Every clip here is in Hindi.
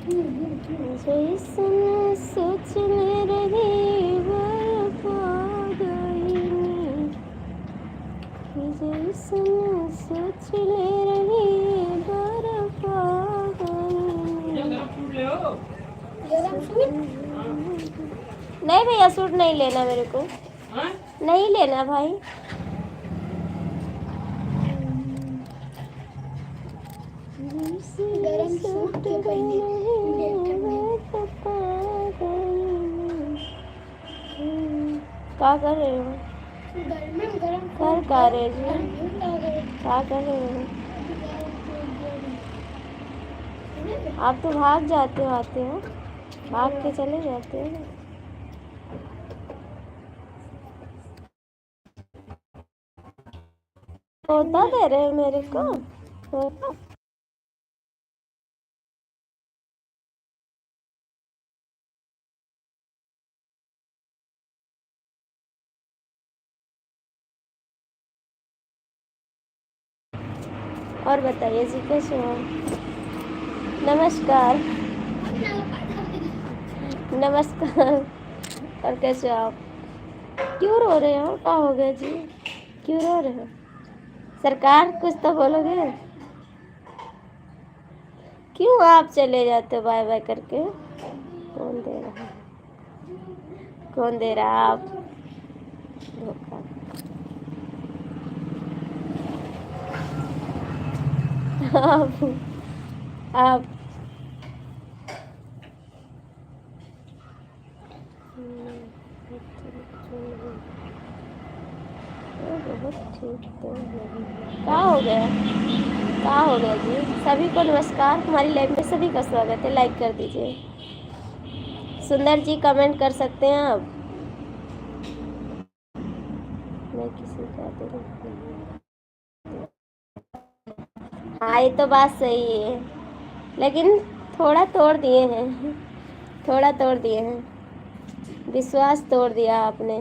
जैसन सोचने रही बर्फा गई, जैसन सोचने रही बर्फा गई। नहीं भैया सूट नहीं लेना मेरे को, नहीं लेना भाई। गरम सूट के पहने क्या कर रहे हो? गरम कर का रहे जी? क्या कर रहे हो? आप तो भाग जाते हो, आते हो भाग के चले जाते हो। होता दे रहे हो मेरे को होता। और बताइए जी कैसे हो? नमस्कार नमस्कार। और कैसे हो आप? क्यों रो रहे हो? क्या हो गया जी? क्यों रो रहे हो? सरकार कुछ तो बोलोगे? क्यों आप चले जाते हो बाय बाय करके? कौन दे रहा है? कौन दे रहा है? आप धोखा। आप बहुत ठीक तो क्या हो गया? क्या हो गया जी? सभी को नमस्कार, हमारी लाइव में सभी का स्वागत है। लाइक कर दीजिए। सुंदर जी कमेंट कर सकते हैं आप। मैं किसी का दिल हाँ ये तो बात सही है, लेकिन थोड़ा तोड़ दिए हैं, थोड़ा तोड़ दिए हैं। विश्वास तोड़ दिया आपने,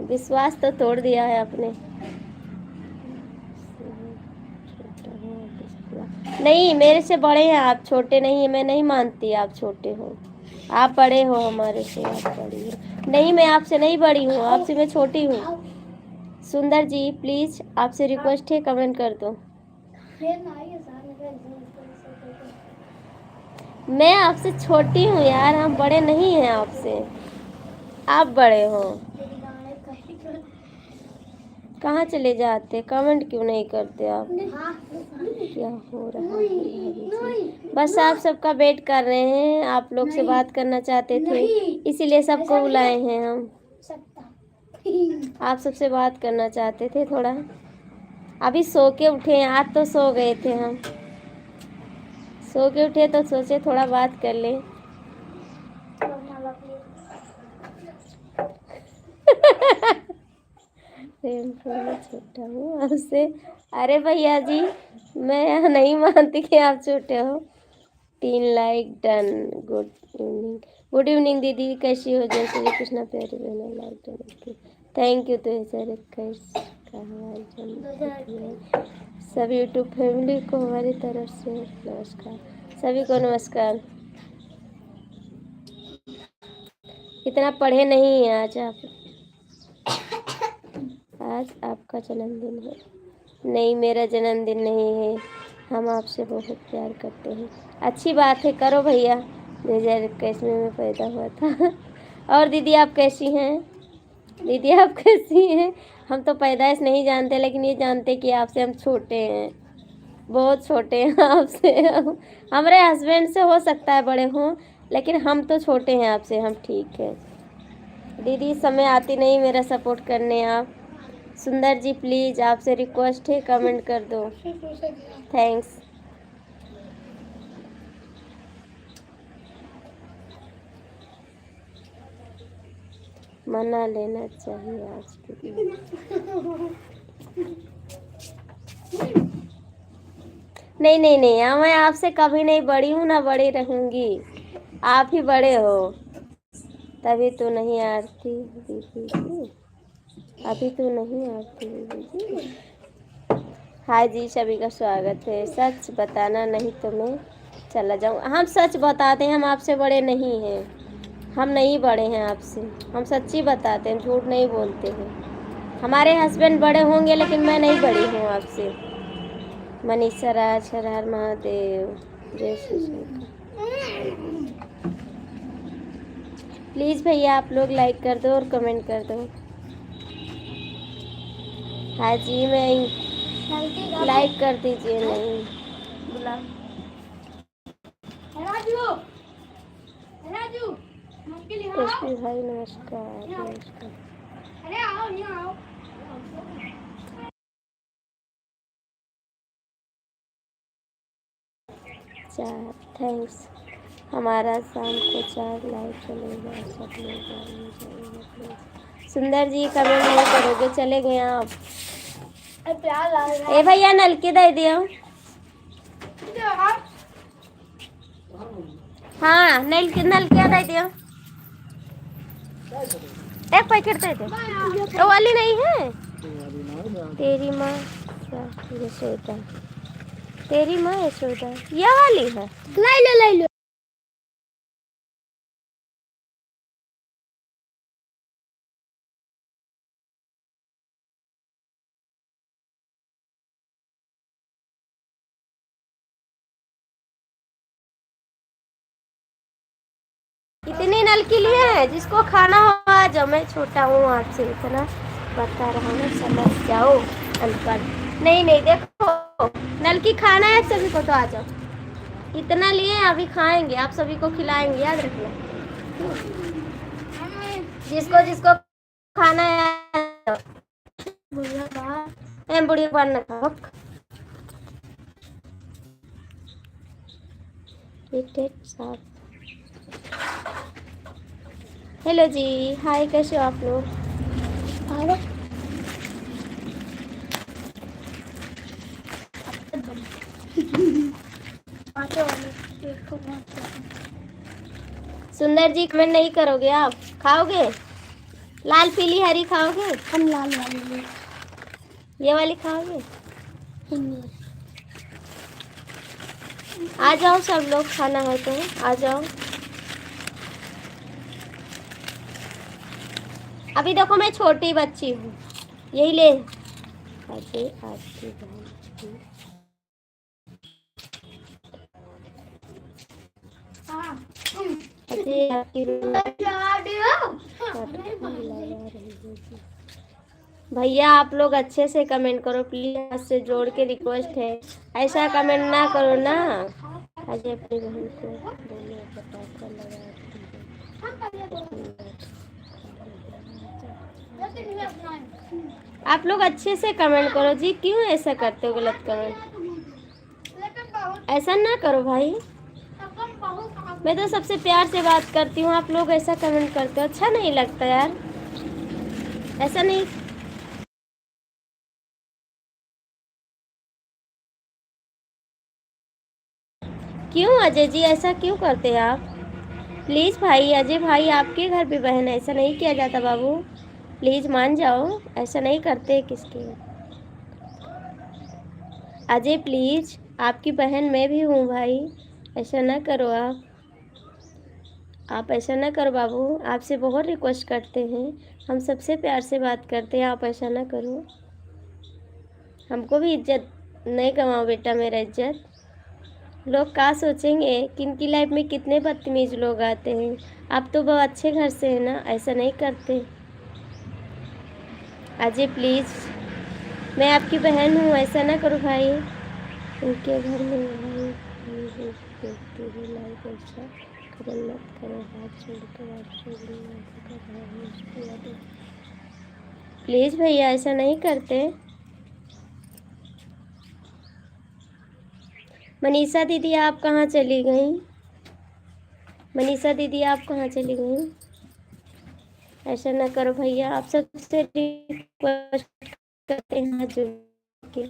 विश्वास तो तोड़ दिया है आपने। नहीं मेरे से बड़े हैं आप, छोटे नहीं है। मैं नहीं मानती आप छोटे हो, आप बड़े हो हमारे से। आप बड़ी हो। नहीं मैं आपसे नहीं बड़ी हूँ, आपसे मैं छोटी हूँ। सुंदर जी प्लीज आपसे रिक्वेस्ट है, कमेंट कर दो। मैं आपसे छोटी हूँ यार, हम बड़े नहीं हैं आपसे, आप बड़े हो। कहाँ चले जाते? कमेंट क्यों नहीं करते आप? क्या हो रहा है? बस आप सबका वेट कर रहे हैं, आप लोग से बात करना चाहते थे, इसीलिए सबको बुलाए हैं हम। आप सबसे बात करना चाहते थे थोड़ा। अभी सो के उठे हैं, आज तो सो गए थे हम, सो के उठे तो सोचे थोड़ा बात कर ले। छोटा हूँ आपसे। अरे भैया जी मैं नहीं मानती कि आप छोटे हो। 3 like done. Good evening. Good evening दीदी, कैसी हो? जय श्री कृष्णा प्यारी बहन, लाइक डन। Thank you. तो सभी यूट्यूब फैमिली को हमारी तरफ से नमस्कार, सभी को नमस्कार। इतना पढ़े नहीं हैं आज आप, आज आपका जन्मदिन है। नहीं मेरा जन्मदिन नहीं है, हम आपसे बहुत प्यार करते हैं। अच्छी बात है, करो भैया। 2021 में मैं पैदा हुआ था। और दीदी आप कैसी हैं? दीदी आप कैसी हैं? हम तो पैदाइश नहीं जानते, लेकिन ये जानते कि आपसे हम छोटे हैं, बहुत छोटे हैं आपसे। हमारे हस्बैंड से हो सकता है बड़े हों, लेकिन हम तो छोटे हैं आपसे, हम ठीक है। दीदी समय आती नहीं मेरा सपोर्ट करने आप। सुंदर जी प्लीज़ आपसे रिक्वेस्ट है, कमेंट कर दो। थैंक्स। मना लेना चाहिए आज के दिन। नहीं नहीं नहीं, मैं आपसे कभी नहीं बड़ी हूँ, ना बड़ी रहूँगी। आप ही बड़े हो, तभी तो नहीं आरती दीदी जी, अभी तो नहीं आरती दीदी जी। हाय जी, सभी का स्वागत है। सच बताना नहीं तो मैं चला जाऊँ। हम सच बताते हैं, हम आपसे बड़े नहीं हैं, हम नहीं बड़े हैं आपसे, हम सच्ची बताते हैं, झूठ नहीं बोलते हैं। हमारे हस्बैंड बड़े होंगे लेकिन मैं नहीं बड़ी हूँ आपसे। मनीषा राज, हर हर महादेव, जय श्री शंकर। प्लीज़ भैया आप लोग लाइक कर दो और कमेंट कर दो। हाँ जी, मैं लाइक कर दीजिए। नहीं बुला राजू, राजू, मम्मी ले आओ। एसपी भाई नमस्कार नमस्कार। अरे आओ, यहाँ आओ। चार थैंक्स। हमारा शाम को 4 लाइक चलेगा, सब लोग आने जाएंगे प्लीज। सुंदर जी कमेंट नहीं करोगे, चले गए आप। प्यार ला रहा ए भैया नल की दे दियो। है। हाँ नल क्या दे दियो, एक पैकेट दे दे। वो वाली नहीं है। तेरी माँ यशोदा, तेरी माँ यशोदा, ये वाली है। ले लो। इतनी नल की लिए है, जिसको खाना हो आ जाओ। मैं छोटा हूँ आपसे, इतना बता रहा हूँ, समझ जाओ अनपढ़। नहीं नहीं देखो, नल की खाना है सभी को तो आ जाओ। इतना लिए अभी खाएंगे, आप सभी को खिलाएंगे, याद रखना। जिसको जिसको खाना है बुढ़िया बन खाओ। साफ। हेलो जी, हाय, कैसे हो आप लोग? सुंदर जी कमेंट नहीं करोगे आप? खाओगे लाल पीली हरी खाओगे? हम लाल वाले ये वाली खाओगे? आ जाओ सब लोग, खाना है तो आ जाओ। अभी देखो मैं छोटी बच्ची हूँ, यही ले। अजय आपकी बहन, अजय आपकी भैया आप लोग अच्छे से कमेंट करो प्लीज, हाथ से जोड़ के रिक्वेस्ट है, ऐसा कमेंट ना करो ना। अजय अपनी बहन को बोलिए पटाखा लगा आप लोग अच्छे से कमेंट करो जी, क्यों ऐसा करते हो गलत कमेंट? ऐसा ना करो भाई, मैं तो सबसे प्यार से बात करती हूँ, आप लोग ऐसा कमेंट करते हो, अच्छा नहीं लगता यार, ऐसा नहीं। क्यों अजय जी ऐसा क्यों करते हैं आप? प्लीज़ भाई, अजय भाई आपके घर भी बहन है, ऐसा नहीं किया जाता बाबू, प्लीज़ मान जाओ, ऐसा नहीं करते किसके। अजय प्लीज़, आपकी बहन मैं भी हूँ भाई, ऐसा ना करो आप ऐसा ना करो बाबू, आपसे बहुत रिक्वेस्ट करते हैं, हम सबसे प्यार से बात करते हैं, आप ऐसा ना करो। हमको भी इज्जत नहीं गंवाओ बेटा, मेरा इज्जत। लोग क्या सोचेंगे, किन की लाइफ में कितने बदतमीज लोग आते हैं। आप तो बहुत अच्छे घर से हैं ना, ऐसा नहीं करते। अजय प्लीज़, मैं आपकी बहन हूँ, ऐसा ना करो भाई। उनके घर में भाई देखती हूँ, लाइक ऐसा कदम मत करो, हाथ छोड़कर आपसे प्लीज़ भैया ऐसा नहीं करते। मनीषा दीदी आप कहाँ चली गई? मनीषा दीदी आप कहाँ चली गई? ऐसा ना करो भैया, आप सबसे रिक्वेस्ट करते हैं हाथ जोड़ के।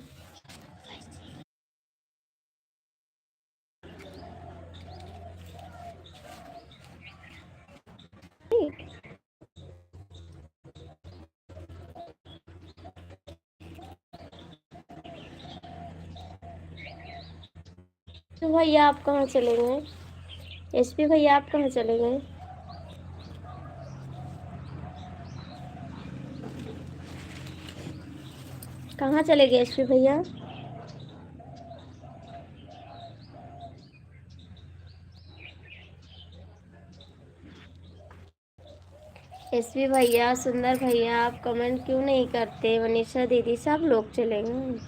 तो भैया आप कहाँ चले गए? एसपी भैया आप कहाँ चले गए? कहाँ चले गए एसपी भैया? एसपी भैया, सुंदर भैया, आप कमेंट क्यों नहीं करते? मनीषा दीदी, सब लोग चले गए।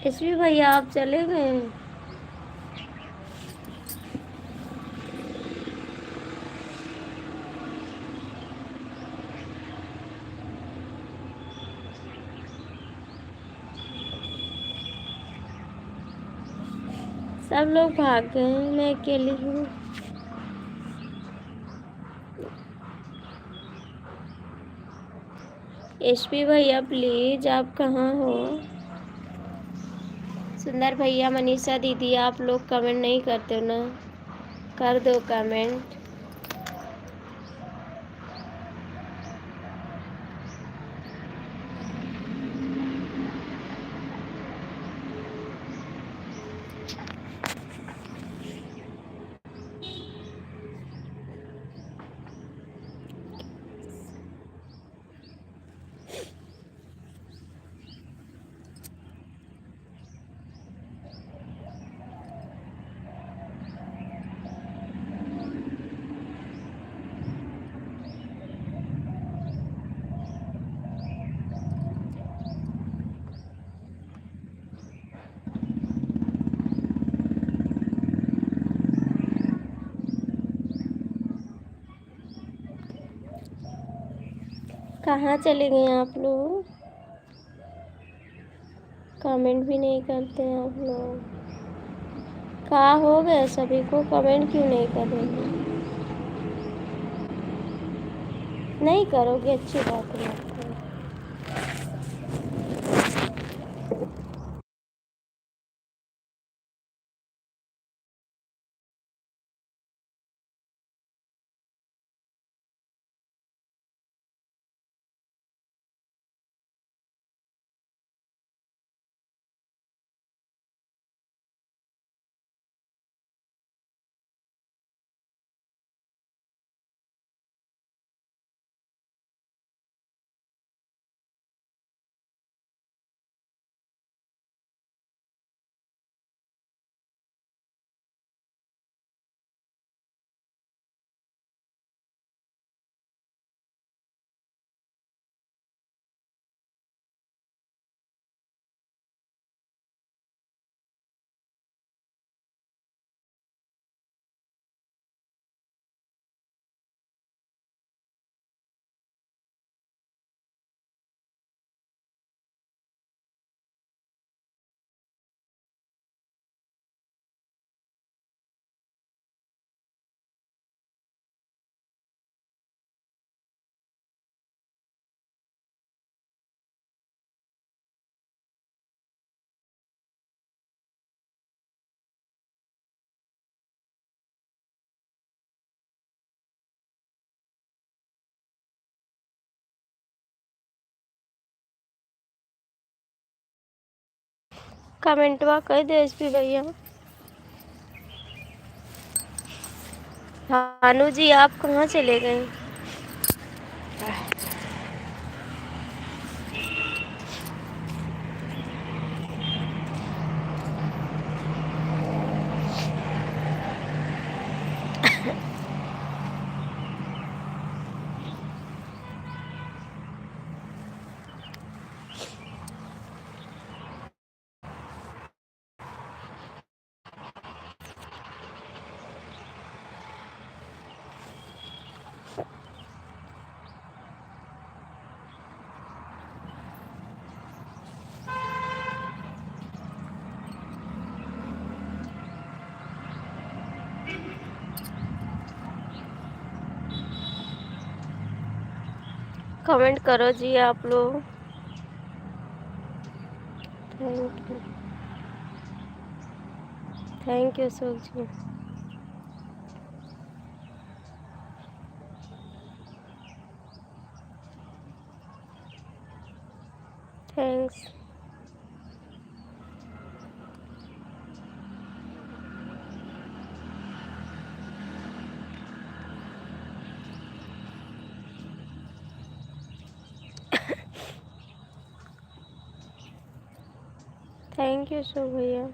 एसपी भैया आप चले गए। सब लोग भाग गए, मैं अकेली हूँ। एसपी भैया प्लीज, आप कहाँ हो? सुंदर भैया, मनीषा दीदी, आप लोग कमेंट नहीं करते हो ना? कर दो कमेंट। कहाँ चले गए आप लोग? कमेंट भी नहीं करते हैं आप लोग। कहाँ हो गए सभी को? कमेंट क्यों नहीं कर रहे हैं? नहीं करोगे, अच्छी बात है, मत करो। कमेंटवा कर दे एसपी भैया। भानु जी आप कहाँ चले गए? कमेंट करो जी आप लोग। Thank you, thank you Ashok ji. Thanks. Thank you so भैया।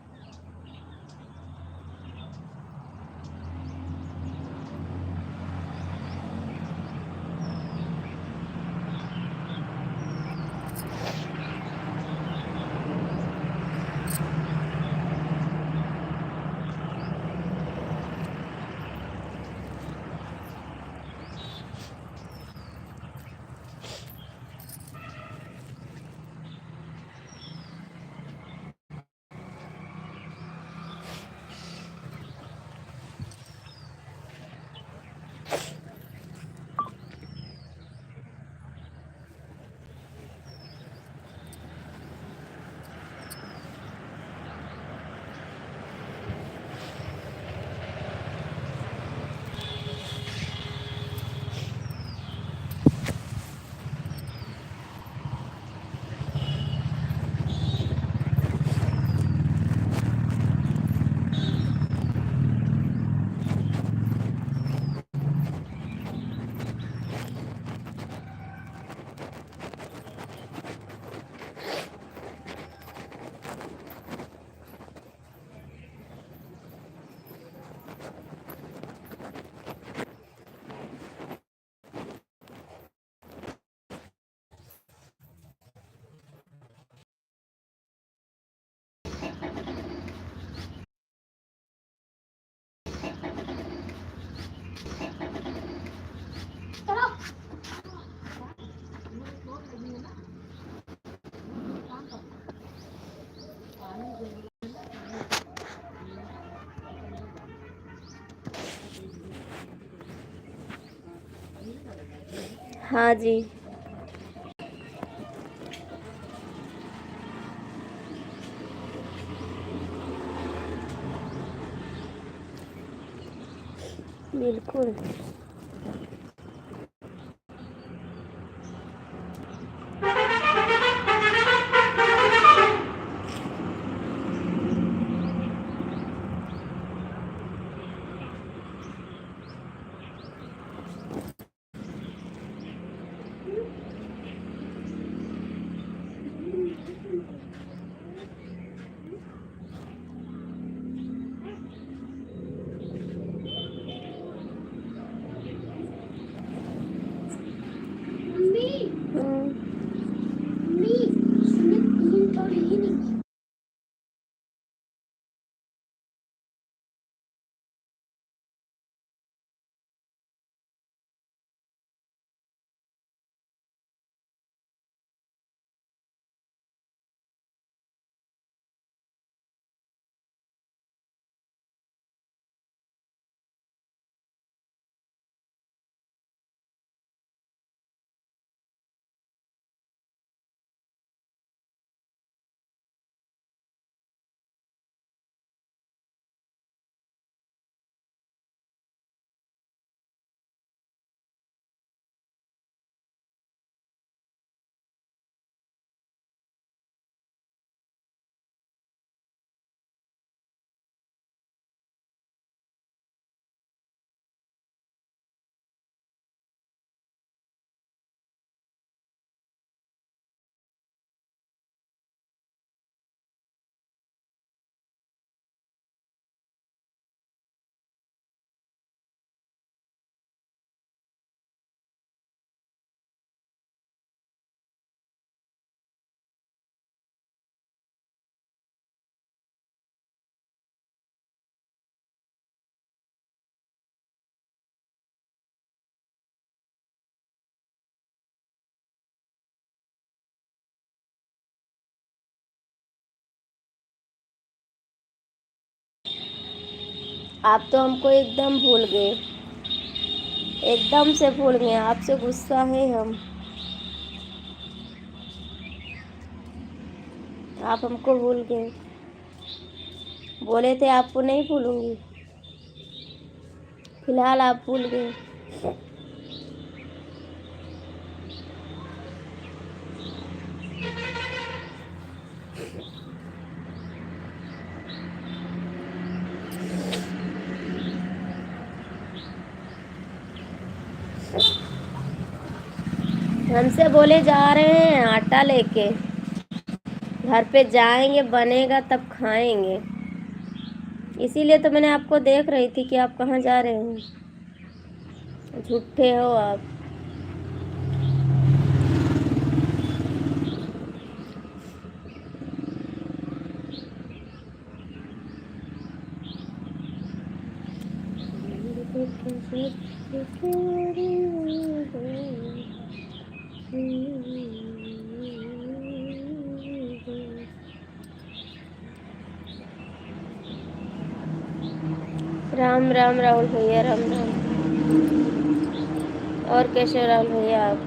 हाँ जी। बिल्कुल। मम्मी हम्म, मम्मी इसमें तीन तो ही नहीं। आप तो हमको एकदम भूल गए, एकदम से भूल गए। आपसे गुस्सा है हम। आप हमको भूल गए। बोले थे आपको नहीं भूलूंगी, फिलहाल आप भूल गए। हमसे बोले जा रहे हैं आटा लेके, घर पे जाएंगे, बनेगा तब खाएंगे। इसीलिए तो मैंने आपको देख रही थी कि आप कहाँ जा रहे हो। झूठे हो आप। राम राम राहुल भैया, राम राम। और कैसे हो राहुल भैया आप?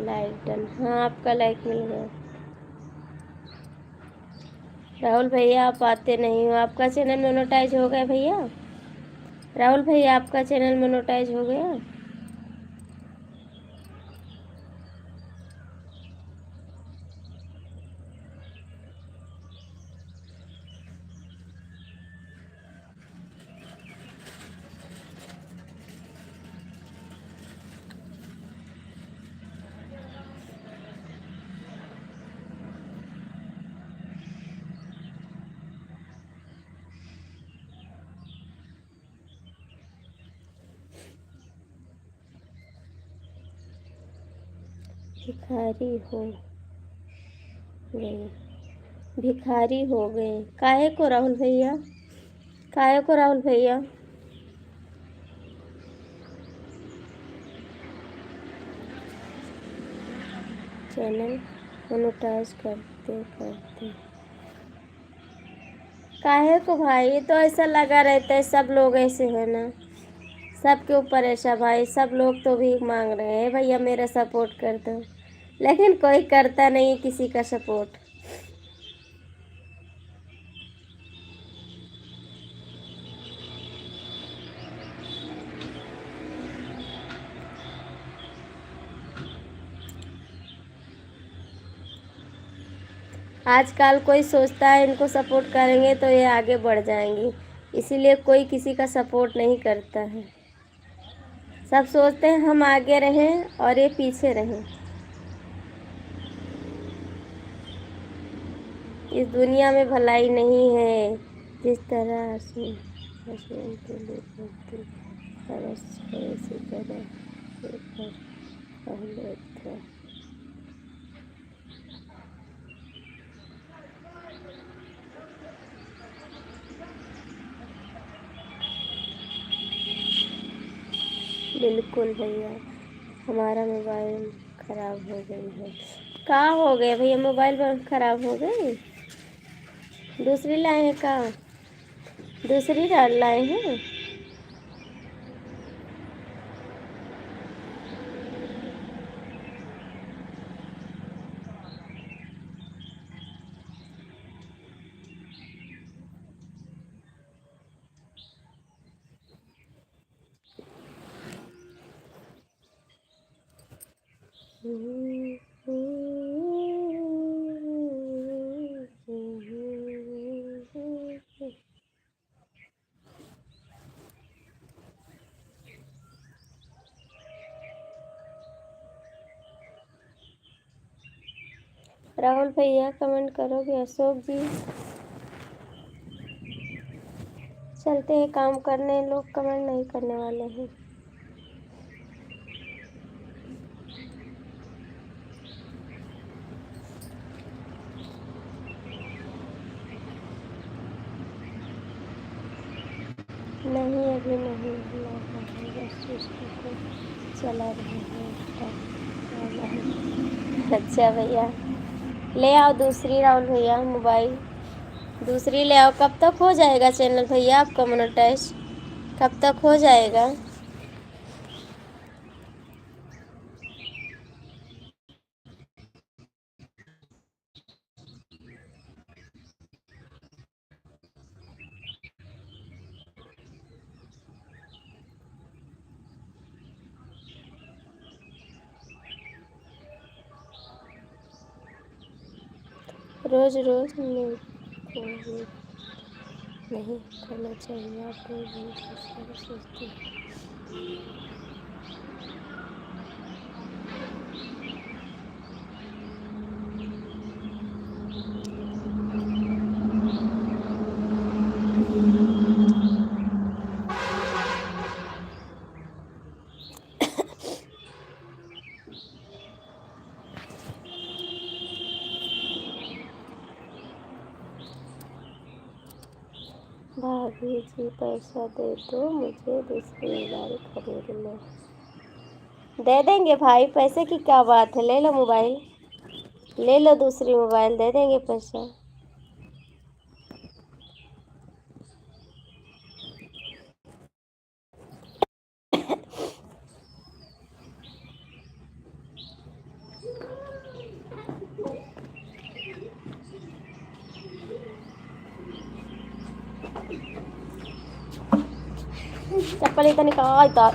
लाइक डन, हाँ आपका लाइक मिल गया। राहुल भैया आप आते नहीं हो, आपका चैनल मोनेटाइज हो गया भैया? राहुल भैया आपका चैनल मोनेटाइज हो गया? भिखारी हो गए, भिखारी हो गए काहे को राहुल भैया? काहे को राहुल भैया? चैनल मोनेटाइज करते करते काहे को भाई? ये तो ऐसा लगा रहता है, सब लोग ऐसे हैं ना, सबके ऊपर ऐसा भाई, सब लोग तो भीख मांग रहे हैं भैया मेरा सपोर्ट कर दो, लेकिन कोई करता नहीं किसी का सपोर्ट। आजकल कोई सोचता है इनको सपोर्ट करेंगे तो ये आगे बढ़ जाएंगी, इसीलिए कोई किसी का सपोर्ट नहीं करता है। सब सोचते हैं हम आगे रहें और ये पीछे रहें। इस दुनिया में भलाई नहीं है, जिस तरह हस्बैंड के लिए बोलती तरस है, इसी तरह से पर पहले था। बिल्कुल भैया, हमारा मोबाइल ख़राब हो गई है। कहाँ हो गया भैया मोबाइल ख़राब हो गई? दूसरी लाए हैं का? दूसरी लाए हैं? राहुल भैया कमेंट करोगे? अशोक जी चलते हैं काम करने, लोग कमेंट नहीं करने वाले हैं। नहीं अभी नहीं ला रहा है, बस उसको चला रहे हैं। अच्छा भैया ले आओ दूसरी, राहुल भैया मोबाइल दूसरी ले आओ। कब तक हो जाएगा चैनल भैया आपका मोनेटाइज? कब तक हो जाएगा? रोज रोज नहीं करना चाहिए, आप रोज रोज सोचते हैं। भाभी जी पैसा दे दो, मुझे दूसरी मोबाइल खरीदना। दे देंगे भाई, पैसे की क्या बात है, ले लो मोबाइल, ले लो दूसरी मोबाइल, दे देंगे पैसा। चप्पल इतना निकाल तो।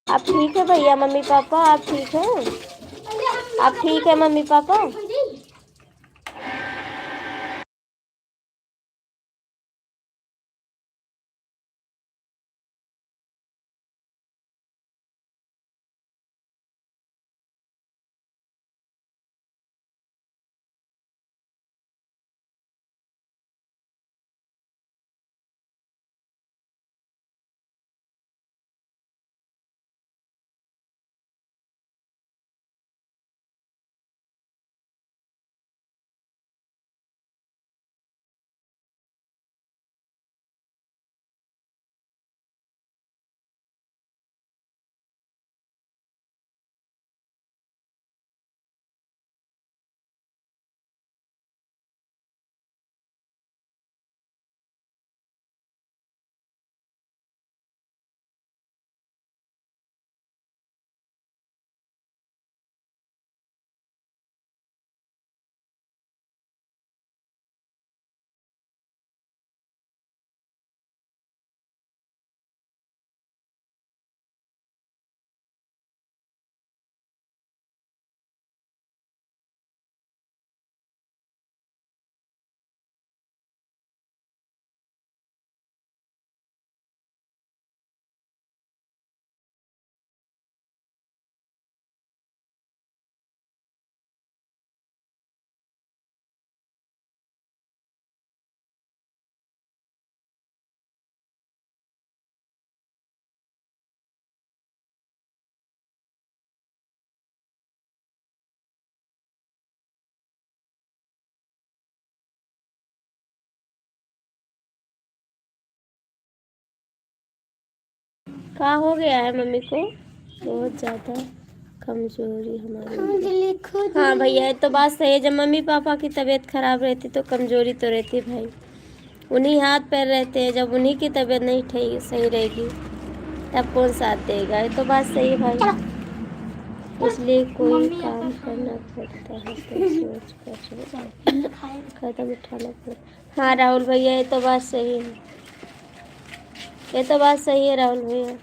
आप ठीक है भैया, मम्मी पापा आप ठीक हैं? आप ठीक है मम्मी पापा? क्या हो गया है मम्मी को? बहुत ज़्यादा कमजोरी हमारी। हाँ भैया, ये तो बात सही है, जब मम्मी पापा की तबीयत खराब रहती तो कमजोरी तो रहती है भाई। उन्हीं हाथ पैर रहते हैं, जब उन्हीं की तबीयत नहीं ठीक सही रहेगी तब कौन साथ देगा। ये तो बात सही है भाई, इसलिए कोई काम करना पड़ता है तो सोच कर कदम उठाना पड़ता। हाँ राहुल भैया, ये तो बात सही है, ये तो बात सही है राहुल भैया।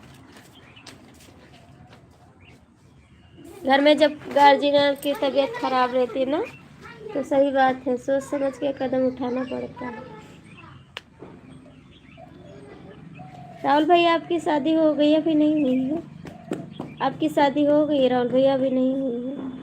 घर में जब गार्जियन की तबीयत खराब रहती है ना, तो सही बात है, सोच समझ के कदम उठाना पड़ता है। राहुल भैया, आपकी शादी हो गई अभी नहीं हुई है? आपकी शादी हो गई राहुल भैया, अभी नहीं हुई है?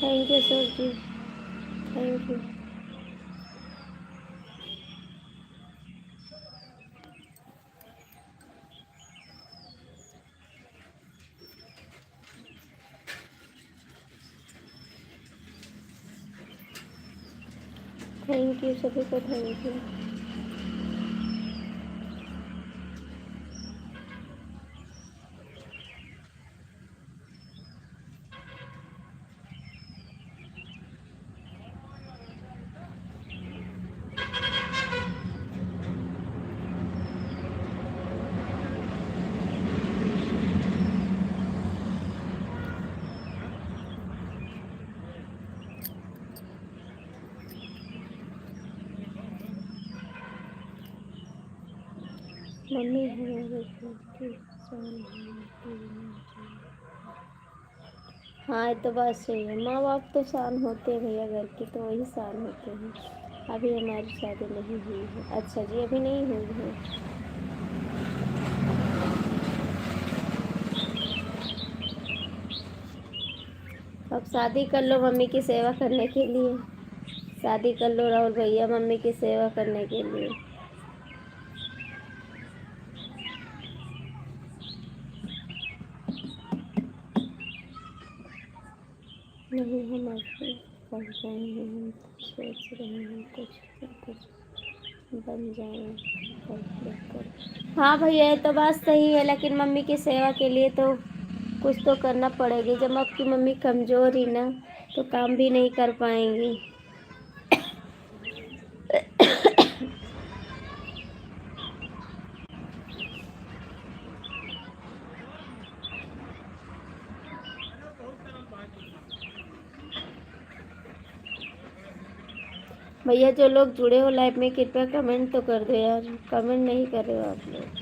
थैंक यू सर जी, थैंक यू। थैंक यू सभी को, थैंक यू। मम्मी हमारे घर की शान है। हाँ ये तो बात सही है, माँ बाप तो शान होते हैं भैया, घर के तो वही शान होते हैं। अभी हमारी शादी नहीं हुई है। अच्छा जी, अभी नहीं हुई है। अब शादी कर लो मम्मी की सेवा करने के लिए, शादी कर लो राहुल भैया मम्मी की सेवा करने के लिए। नहीं हम अभी पढ़ रहे हैं, हम सोच रहे हैं कुछ ना कुछ बन जाए पढ़ लिख कर। हाँ भैया ये तो बात सही है, लेकिन मम्मी की सेवा के लिए तो कुछ तो करना पड़ेगी। जब आपकी मम्मी कमज़ोर ही ना, तो काम भी नहीं कर पाएंगी। भैया जो लोग जुड़े हो लाइव में कृपया कमेंट तो कर दो यार, कमेंट नहीं कर रहे हो आप लोग।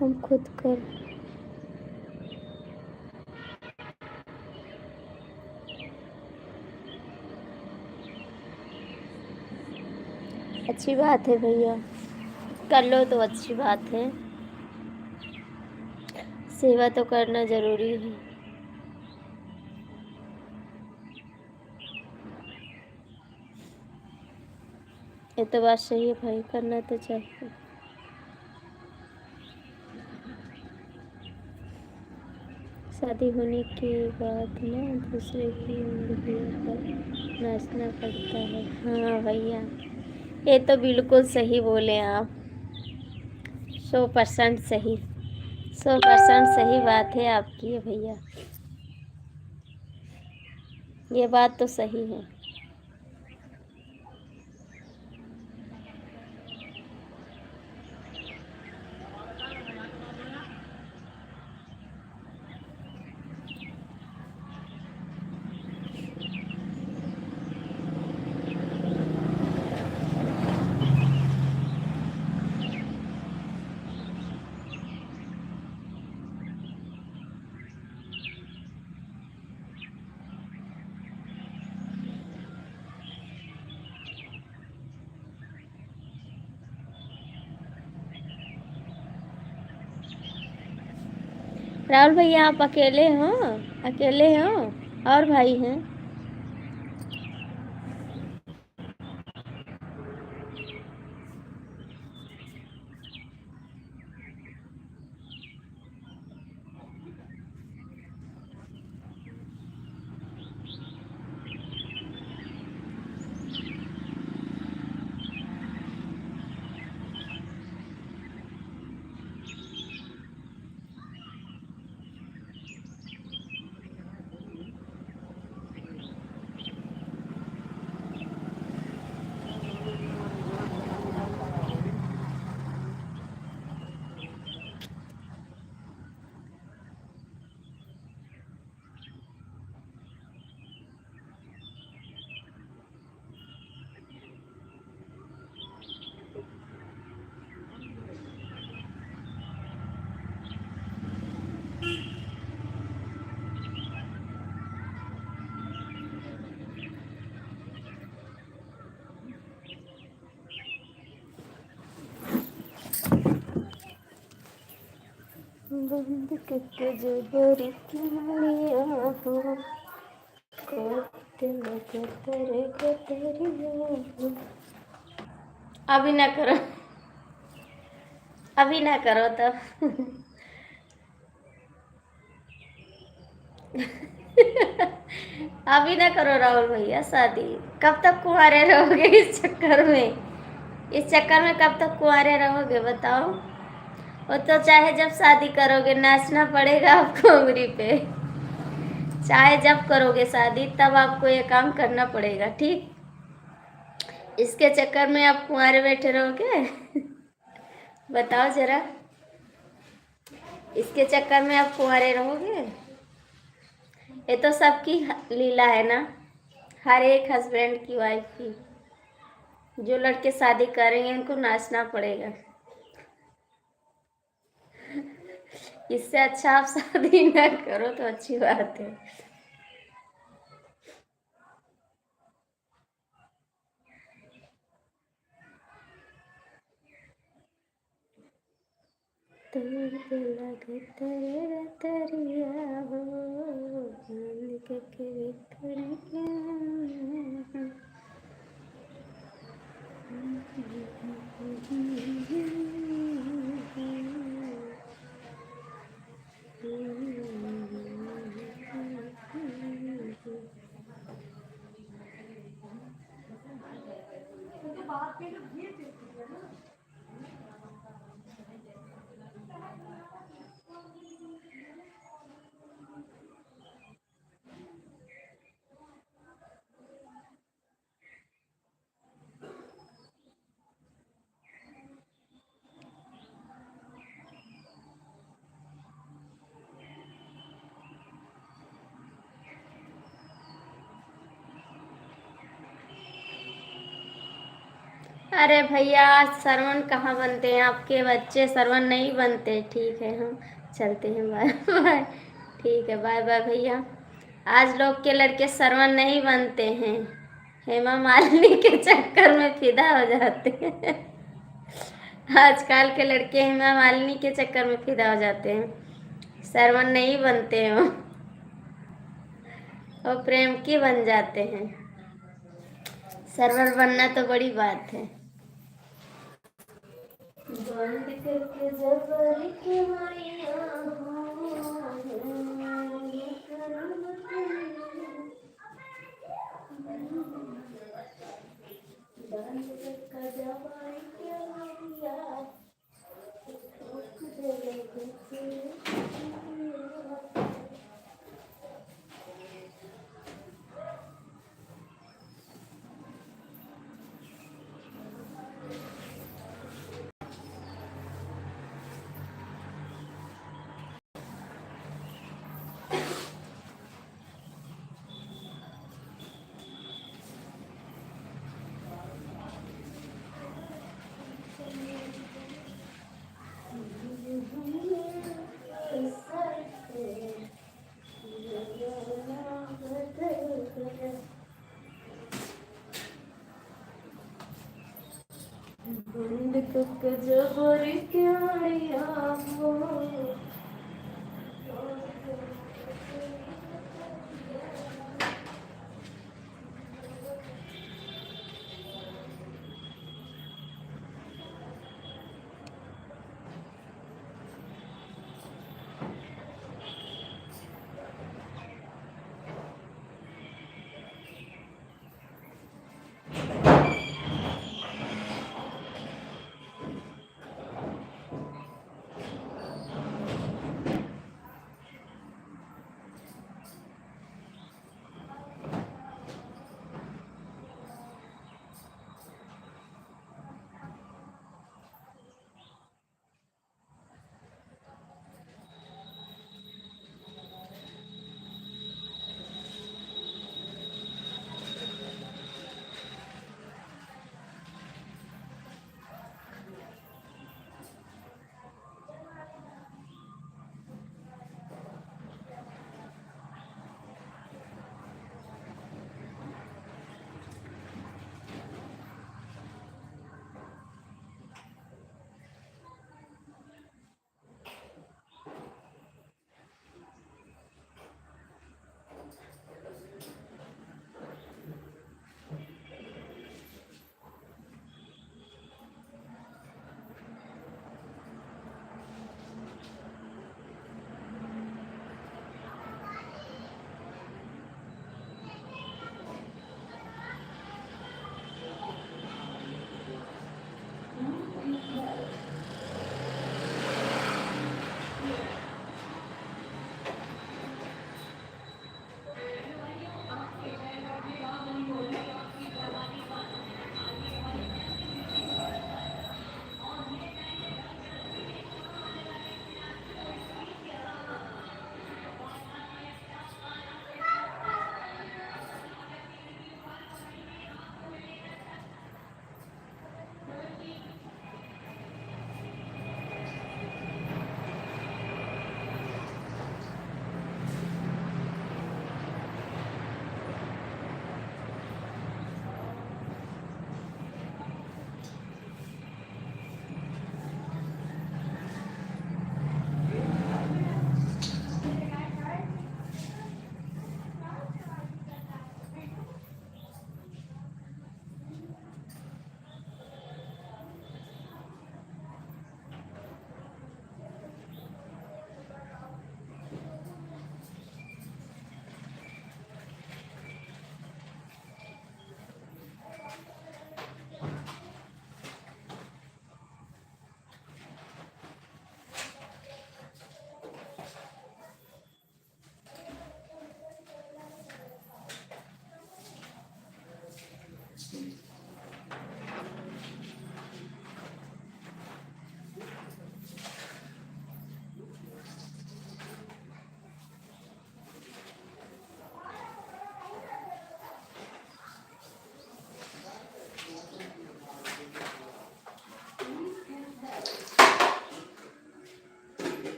हम खुद कर अच्छी बात है भैया, कर लो तो अच्छी बात है, सेवा तो करना ज़रूरी है। ये तो बात सही है भाई, करना तो चाहिए। शादी होने के बाद ना दूसरे की उंगलियों पर नाचना पड़ता है। हाँ भैया ये तो बिल्कुल सही बोले आप, 100% सही, 100% सही बात है आपकी ये भैया, ये बात तो सही है। राहुल भैया आप अकेले हो? अकेले हो और भाई हैं? बंद करके जबर क्यों लिया हो, करते लगे तेरे कतरिया हो। अभी ना करो, अभी ना करो तब। अभी ना करो राहुल भैया शादी। कब तक कुंवारे रहोगे इस चक्कर में? इस चक्कर में कब तक कुंवारे रहोगे बताओ? वो तो चाहे जब शादी करोगे नाचना पड़ेगा आपको उंगली पे। चाहे जब करोगे शादी तब आपको ये काम करना पड़ेगा, ठीक? इसके चक्कर में आप कुंवारे बैठे रहोगे? बताओ जरा, इसके चक्कर में आप कुंवारे रहोगे? ये तो सबकी लीला है ना, हर एक हस्बैंड की वाइफ की। जो लड़के शादी करेंगे उनको नाचना पड़ेगा। इससे अच्छा आप शादी ना करो तो अच्छी बात है। तोड़ लगे तेरे तरिया हो, बांध के करिया। अरे भैया सरवन कहाँ बनते हैं आपके बच्चे? सरवन नहीं बनते। ठीक है, हम चलते हैं, बाय बाय। ठीक है, बाय बाय भैया। आज लोग के लड़के सरवन नहीं बनते हैं, हेमा मालिनी के चक्कर में फिदा हो जाते हैं। आजकल के लड़के हेमा मालिनी के चक्कर में फिदा हो जाते हैं, सरवन नहीं बनते हैं वो प्रेम की बन जाते हैं। सरवर बनना तो बड़ी बात है। बंद करके जबर की मारिया हो, बंद करके जबर की मारिया बंद करके जबर की मारिया हो।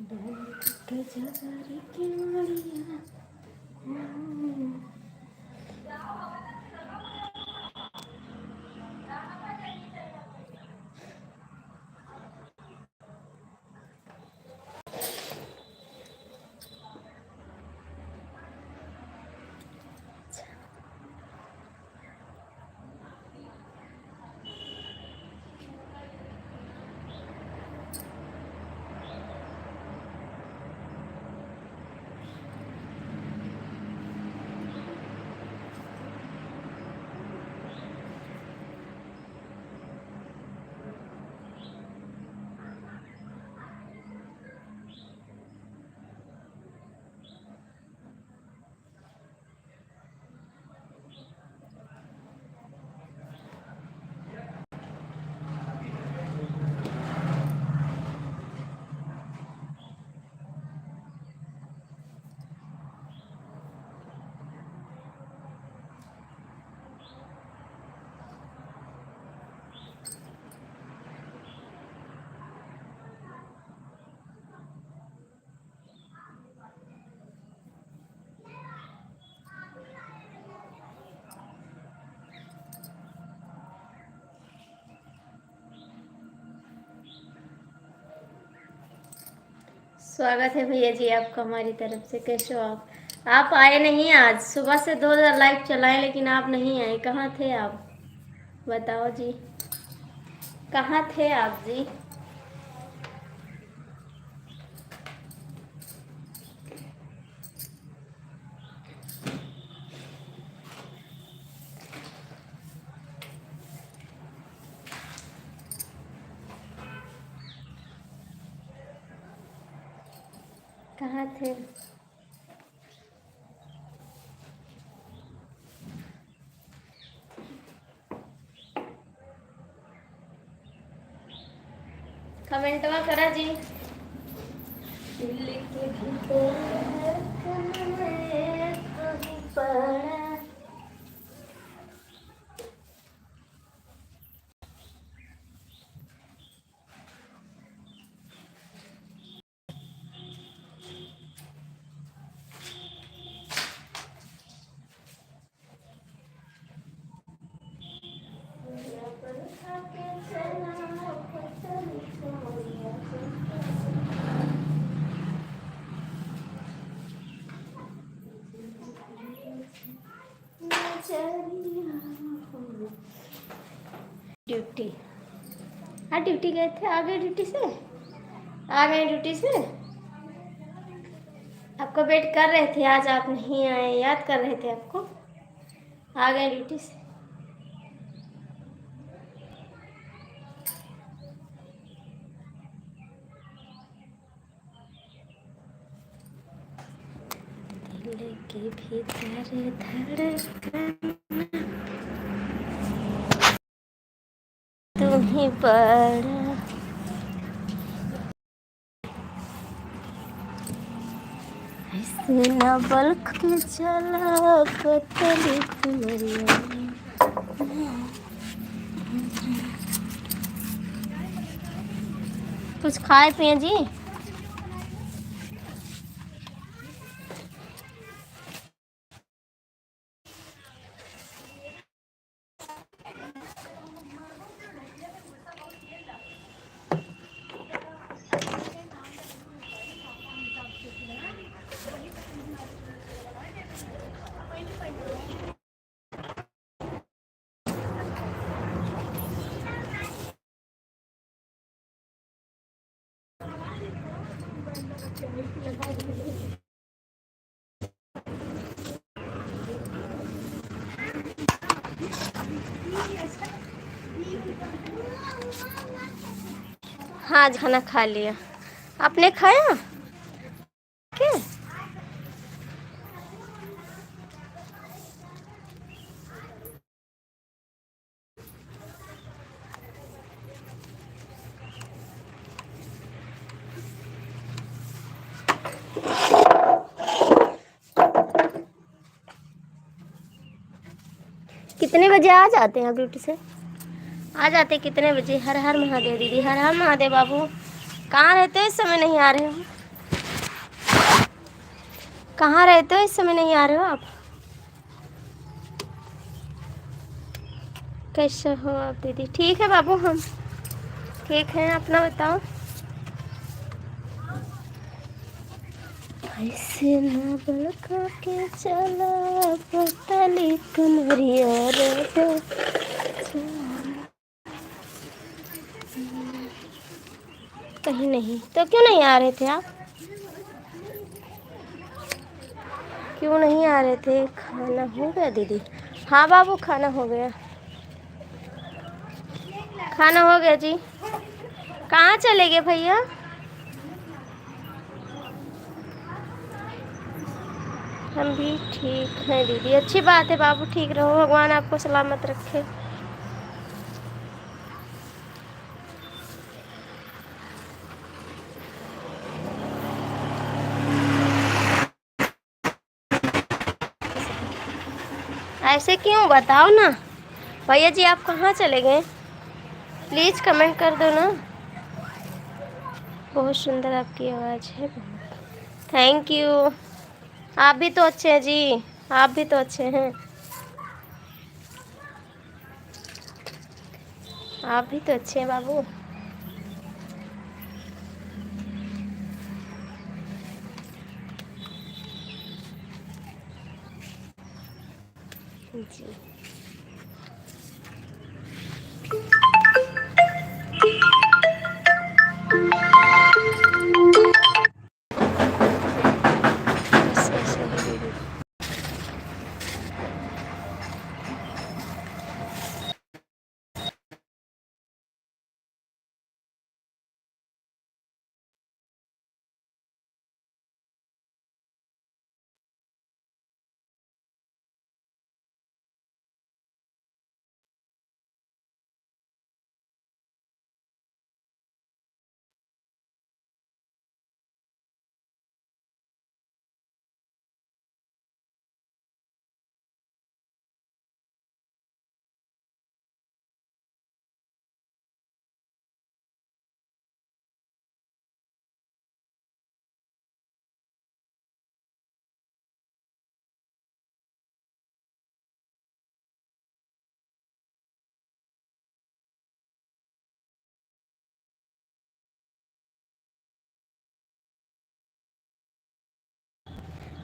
बंद के जवारे की माड़िया। स्वागत है भैया जी आपका हमारी तरफ से। कैसे हो आप आए नहीं आज। सुबह से 2000 लाइव चलाए लेकिन आप नहीं आए। कहाँ थे आप, बताओ जी, कहाँ थे आप जी? कहाँ थे? कमेंटवा करा जी। दिल के भीतर धड़कन में तू ही पड़ा। ड्यूटी, हाँ ड्यूटी गए थे। आ गए ड्यूटी से? आ गए ड्यूटी से? आपको वेट कर रहे थे, आज आप नहीं आए, याद कर रहे थे आपको। आ गए ड्यूटी से? दिल के भीतर धड़कन तू ही पड़ा। ना बल्क के चला पतली तुमरिया। कुछ खाए पिए जी? हाँ खाना खा लिया। आपने खाया क्या? कितने बजे आ जाते हैं आप ड्यूटी से? आ जाते कितने बजे? हर हर महादेव दीदी, हर हर महादेव बाबू। कहाँ रहते हो इस समय? नहीं आ रहे हो? कहाँ रहते हो? इस समय नहीं आ रहे हो आप? कैसे हो आप दीदी? ठीक है बाबू, हम ठीक हैं, अपना बताओ। ऐसे ना बड़का के चला पतली कमरिया रे। कहीं नहीं तो क्यों नहीं आ रहे थे आप? क्यों नहीं आ रहे थे? खाना हो गया दीदी? हाँ बाबू, खाना हो गया, खाना हो गया जी। कहाँ चले गए भैया? हम भी ठीक हैं दीदी। अच्छी बात है बाबू, ठीक रहो, भगवान आपको सलामत रखे। ऐसे क्यों, बताओ ना भैया जी, आप कहाँ चले गए? प्लीज़ कमेंट कर दो ना। बहुत सुंदर आपकी आवाज़ है, बहुत थैंक यू। आप भी तो अच्छे हैं जी, आप भी तो अच्छे हैं, आप भी तो अच्छे हैं बाबू। जी ऐसे ऐसे ही दीदी।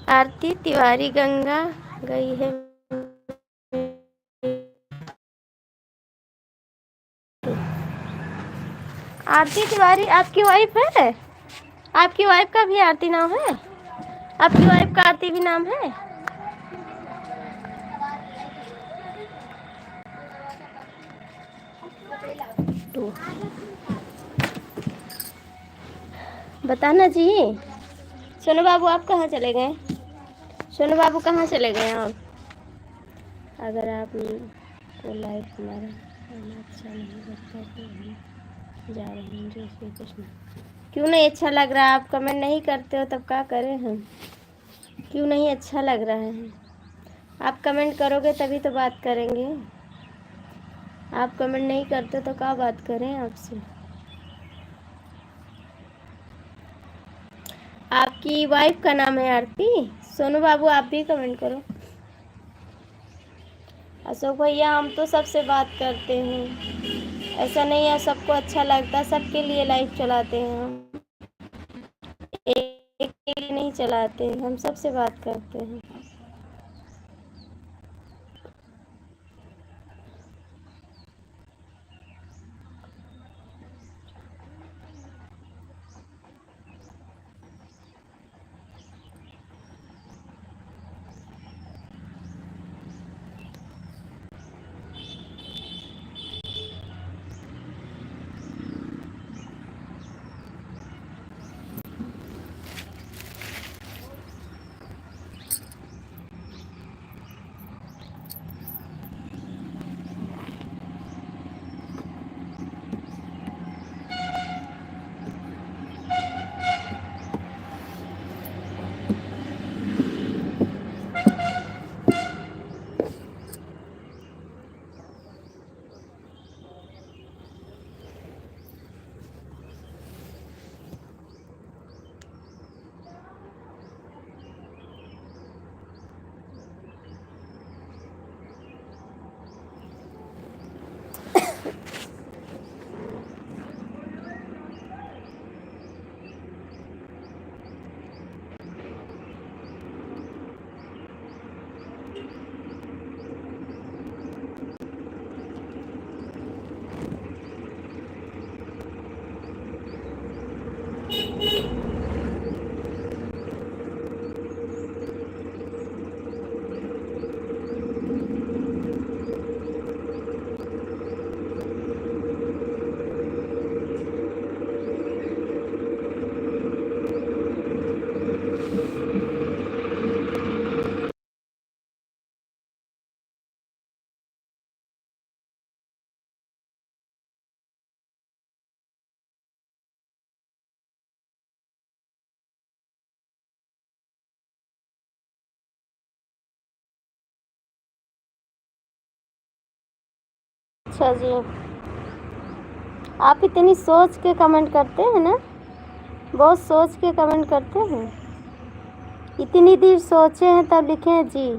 आरती तिवारी गंगा गई है। आरती तिवारी आपकी वाइफ है? आपकी वाइफ का भी आरती नाम है? आपकी वाइफ का आरती भी नाम है? तो बताना जी। सोनू बाबू आप कहाँ चले गए? सोनू बाबू कहाँ चले गए आप? अगर आप को लाइव हमारा खाना अच्छा नहीं लगता तो हम जा रहे हैं, जो इसमें कुछ नहीं। क्यों नहीं अच्छा लग रहा? आप कमेंट नहीं करते हो तब क्या करें हम? क्यों नहीं अच्छा लग रहा है? आप कमेंट करोगे तभी तो बात करेंगे। आप कमेंट नहीं करते तो क्या बात करें आपसे? आपकी वाइफ का नाम है आरती? सोनू बाबू आप भी कमेंट करो। अशोक भैया हम तो सबसे बात करते हैं, ऐसा नहीं है सबको अच्छा लगता, सबके लिए लाइव चलाते हैं हम, एक के लिए नहीं चलाते हैं, हम सबसे बात करते हैं। अच्छा जी, आप इतनी सोच के कमेंट करते हैं ना, बहुत सोच के कमेंट करते हैं। इतनी देर सोचे हैं तब लिखे हैं जी।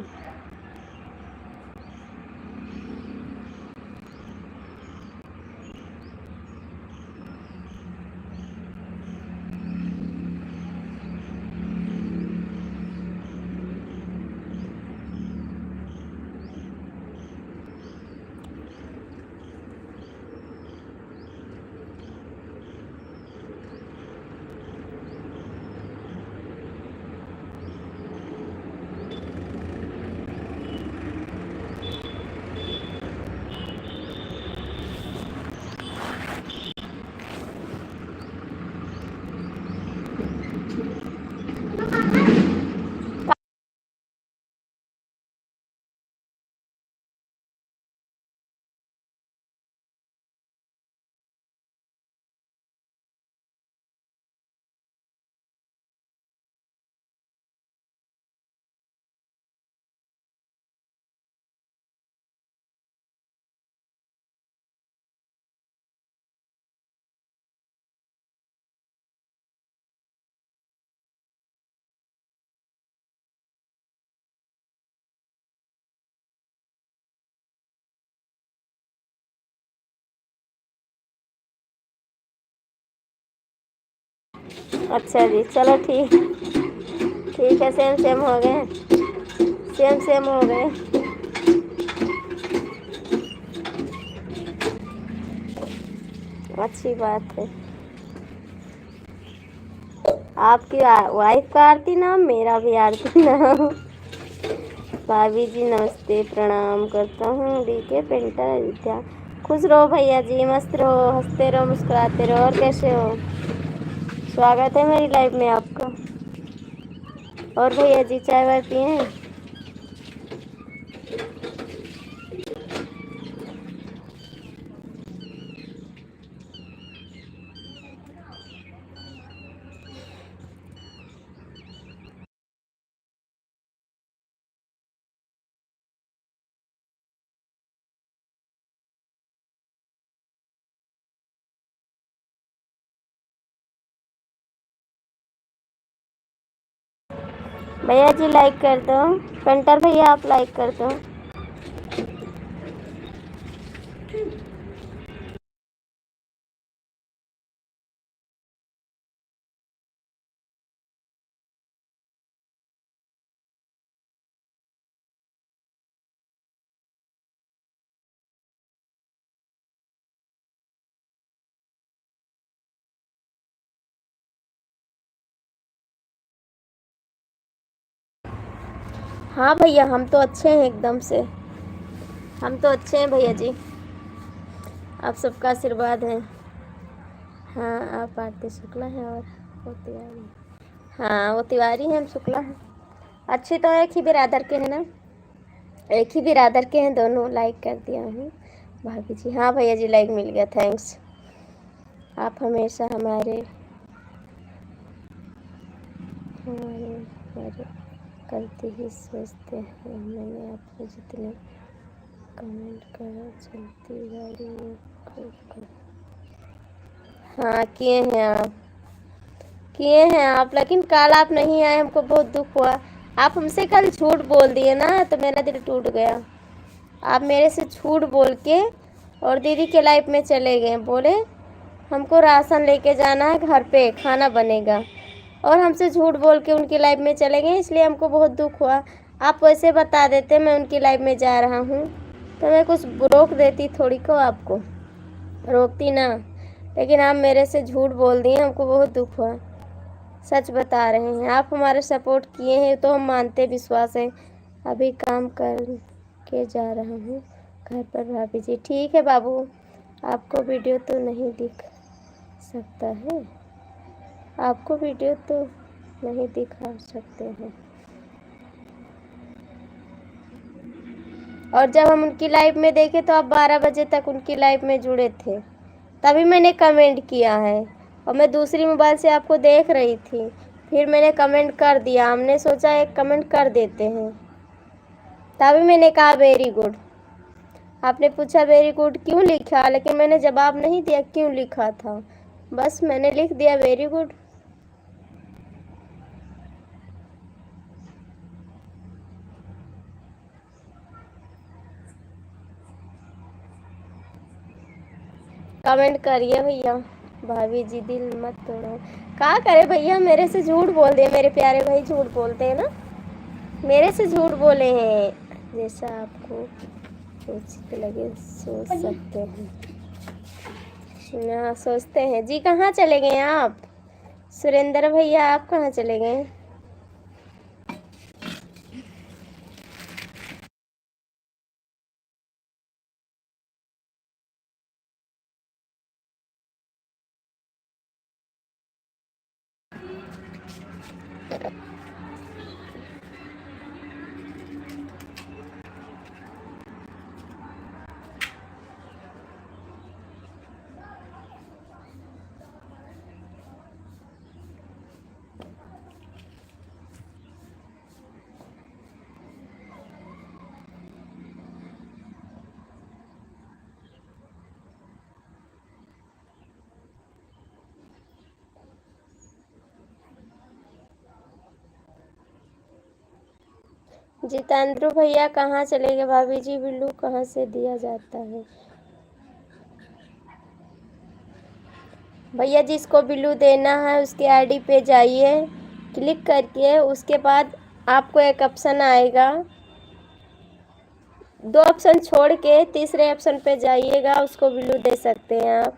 अच्छा जी, चलो ठीक ठीक है, सेम सेम हो गए, सेम सेम हो गए। अच्छी बात है। आपकी वाइफ का आरती नाम, मेरा भी आरती नाम। भाभी जी नमस्ते, प्रणाम करता हूँ। DK painter Ayodhya. खुश रहो भैया जी, मस्त रहो, हंसते रहो, मुस्कुराते रहो। और कैसे हो? स्वागत है मेरी लाइफ में आपका। और भैया जी चाय वाय पिए हैं? भैया जी लाइक कर दो, पेंटर भैया आप लाइक कर दो। हाँ भैया, हम तो अच्छे हैं एकदम से, हम तो अच्छे हैं भैया जी, आप सबका आशीर्वाद है। हाँ, आप आरती शुक्ला हैं और वो तिवारी। हाँ, वो तिवारी हैं, हम शुक्ला हैं। अच्छे तो एक ही बिरादर के हैं ना, एक ही बिरादर के हैं दोनों। लाइक कर दिया हूँ भाभी जी। हाँ भैया जी, लाइक मिल गया, थैंक्स। आप हमेशा हमारे हमारे हमारे करते ही सोचते हैं। मैंने आपको जितने कमेंट करा, चलती गाड़ी में हाँ किए हैं आप, किए हैं आप, लेकिन कल आप नहीं आए, हमको बहुत दुख हुआ। आप हमसे कल झूठ बोल दिए ना, तो मेरा दिल टूट गया। आप मेरे से झूठ बोल के और दीदी के लाइफ में चले गए, बोले हमको राशन लेके जाना है, घर पे खाना बनेगा, और हमसे झूठ बोल के उनकी लाइफ में चले गए, इसलिए हमको बहुत दुख हुआ। आप वैसे बता देते मैं उनकी लाइफ में जा रहा हूँ, तो मैं कुछ रोक देती थोड़ी को, आपको रोकती ना, लेकिन आप मेरे से झूठ बोल दिए, हमको बहुत दुख हुआ। सच बता रहे हैं, आप हमारे सपोर्ट किए हैं तो हम मानते, विश्वास है। अभी काम कर के जा रहा हूँ घर पर भाभी जी। ठीक है बाबू, आपको वीडियो तो नहीं दिख सकता है, आपको वीडियो तो नहीं दिखा सकते हैं। और जब हम उनकी लाइफ में देखे तो आप 12 बजे तक उनकी लाइफ में जुड़े थे, तभी मैंने कमेंट किया है, और मैं दूसरी मोबाइल से आपको देख रही थी, फिर मैंने कमेंट कर दिया। हमने सोचा एक कमेंट कर देते हैं, तभी मैंने कहा वेरी गुड। आपने पूछा वेरी गुड क्यों लिखा, लेकिन मैंने जवाब नहीं दिया क्यों लिखा था, बस मैंने लिख दिया वेरी गुड। कमेंट करिए भैया। भाभी जी दिल मत तोड़ो। क्या करे भैया, मेरे से झूठ बोल दिए, मेरे प्यारे भाई झूठ बोलते हैं ना, मेरे से झूठ बोले हैं। जैसा आपको उचित लगे सोच सकते हैं। हाँ सोचते हैं जी। कहाँ चले गए आप सुरेंद्र भैया, आप कहाँ चले गए? जितेंद्र भैया कहाँ चले गए? भाभी जी बिल्लू कहाँ से दिया जाता है? भैया जिसको बिल्लू देना है उसके आईडी पे जाइए, क्लिक करके उसके बाद आपको एक ऑप्शन आएगा, 2 ऑप्शन छोड़ के तीसरे ऑप्शन पे जाइएगा, उसको बिल्लू दे सकते हैं आप।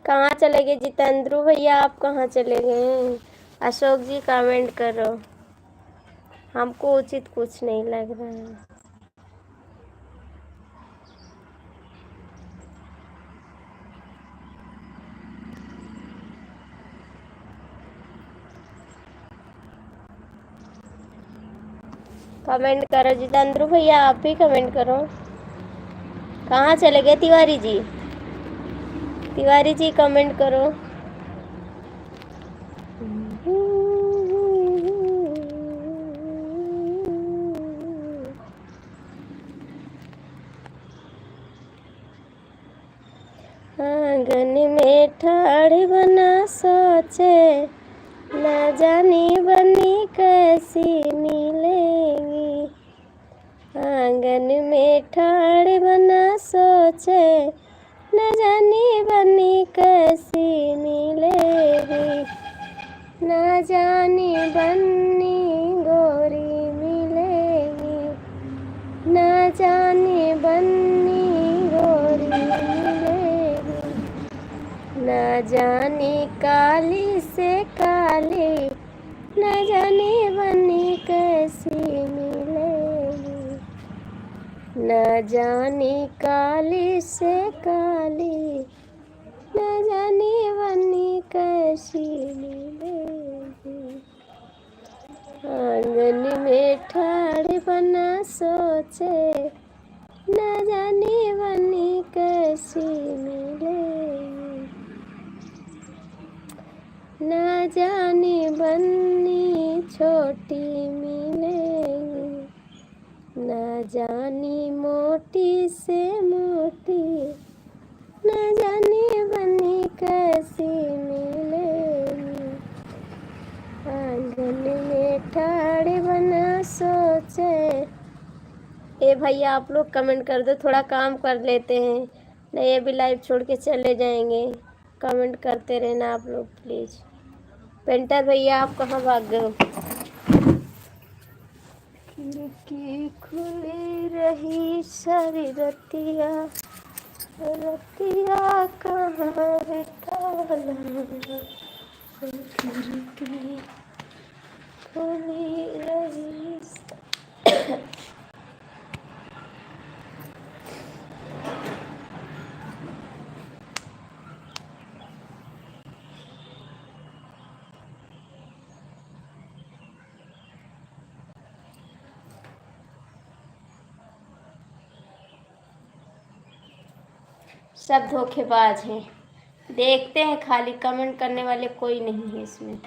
कहाँ चले गए जितेंद्र भैया, आप कहाँ चले गए? अशोक जी कमेंट करो, हमको उचित कुछ नहीं लग रहा है। कमेंट करो जितेंद्र भैया, आप भी कमेंट करो। कहाँ चले गए तिवारी जी? तिवारी जी कमेंट करो। आंगन में ठाड़ बना सोचे, न जानी बनी कैसी मिलेगी। आंगन में ठाड़ बना सोचे, न जानी बनी कैसी मिलेगी। न जानी बनी गोरी मिलेगी, न जानी बनी गोरी मिलेगी। न जानी काली से काली, न जानी बनी कैसी मिलेगी। न जानी काली से काली, न जानी बनी कैसी मिलेगी। आंगन में ठाड़ बना सोचे, न जानी बनी कैसी मिलेगी। न जानी बनी छोटी मिलेगी, न जानी मोटी से मोटी, न जानी बनी कैसी मिलेगी। आंगन में ठाड़ बना सोचे। ए भैया आप लोग कमेंट कर दो, थोड़ा काम कर लेते हैं, नहीं अभी लाइव छोड़ के चले जाएंगे। कमेंट करते रहना आप लोग प्लीज़। पेंटर भैया आप कहाँ भाग गए? खिड़की खुली रही सारी रतिया, रतिया कहाँ बिताला, खिड़की खुली रही। सब धोखेबाज हैं, देखते हैं, खाली कमेंट करने वाले कोई नहीं है इसमें।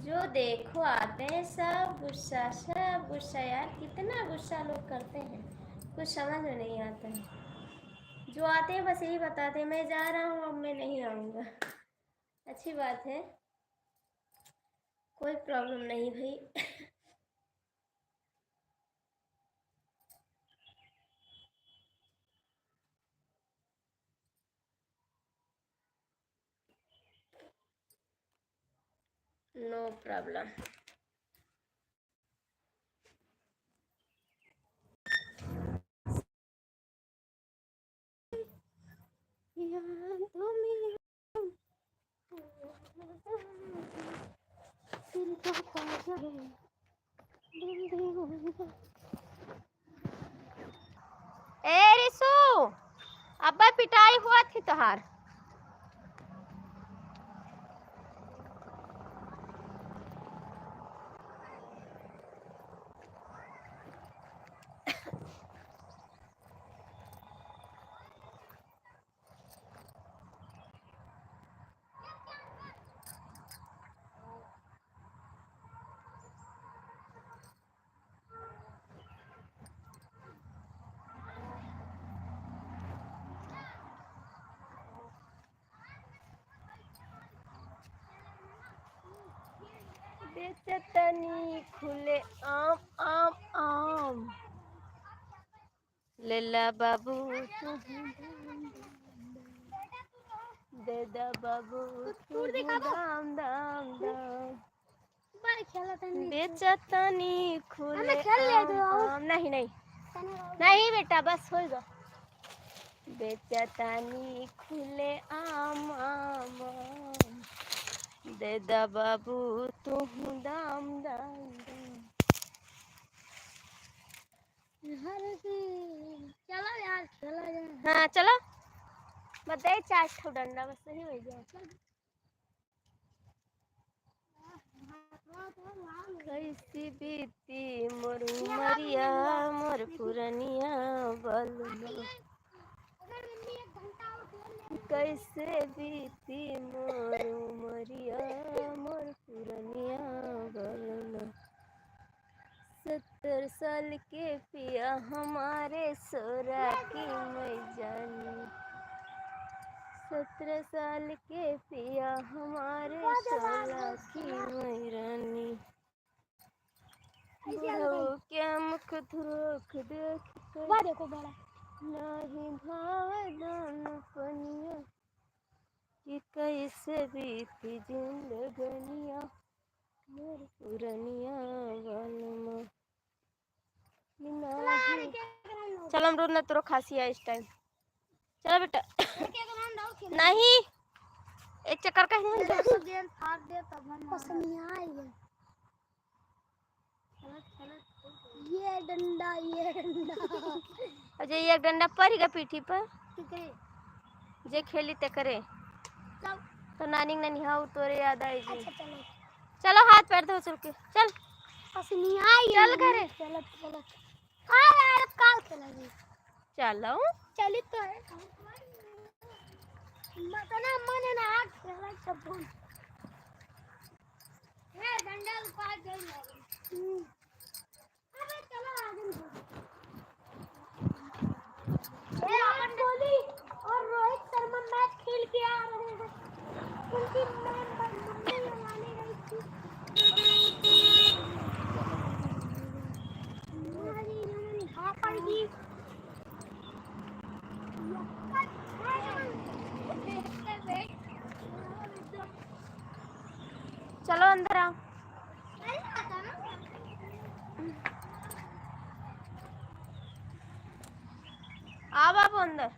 जो देखो आते हैं सब गुस्सा यार, कितना गुस्सा लोग करते हैं, कुछ समझ में नहीं आता है। जो आते हैं बस यही बताते हैं मैं जा रहा हूँ, अब मैं नहीं आऊँगा। अच्छी बात है, कोई प्रॉब्लम नहीं भाई। No problem. ए रिसु, अब्बा पिटाई हुआ थी तोहार। बेचतनी खुले आम आम आम, लेला बाबू तू दे दा बाबू तू दाम दाम दाम। बेचतनी खुले आम। नहीं नहीं नहीं बेटा, बस होगा। बेचतनी खुले आम आम आम, दे दा बाबू तू दाम दाम दाम। चलो यार चलो यार। हाँ चलो, बताइए 4 डंडा बस सही हो जाए। कैसी बीती मोर उमरिया मोर पुरनिया बलमा, कैसे बीती मोर उमरिया मोर पुरनिया बलमा। 70 साल के पिया हमारे सोरा की मैं जानी, 17 साल के पिया हमारे 16 की मैं रानी। बुढ़ऊ क्या मुख धुरोख देख कर देखो बड़ा नाही भाव दान पनिया, कि कैसे बीती जिंदगनिया मोर पुरनिया बलमा। चल अमरूद ना तोरो खांसी है इस टाइम। चलो बेटा। नहीं, एक चक्कर का ही ये डंडा अजय एक डंडा पड़ेगा पीठी पर जे खेली ते करे तो नानी नानी हाँ तोरे याद आएगी। अच्छा चलो चलो हाथ पैर धो चल के चल, पसनी आई चल घरे चलो चलो हाँ यार काल खेलेंगे। चलो चली तो है मतना मने ना हाथ खेला सब भूल है डंडा उपाय दे लगे। अबे चलो आगे विराट कोहली और रोहित शर्मा मैच खेल के आ रहे हैं, उनकी मम्मी लगाने गई थी। हाँ पड़गी चलो अंदर आओ। आओ बाबू अंदर।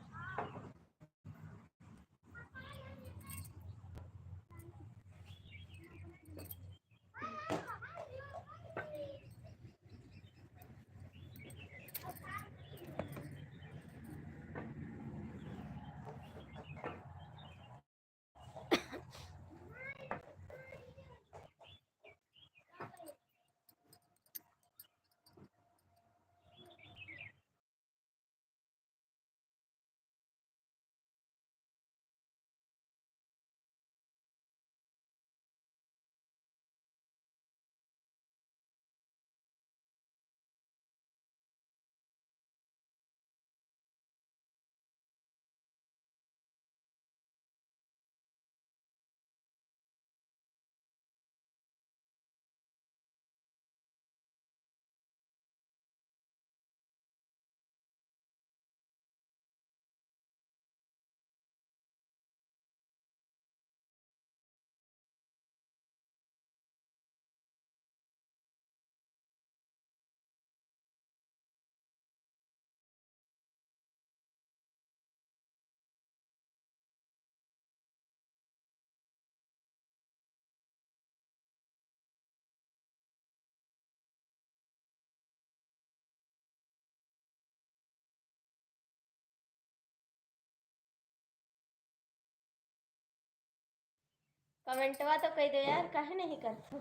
कमेंटवा तो कह दो यार, काहे नहीं करते?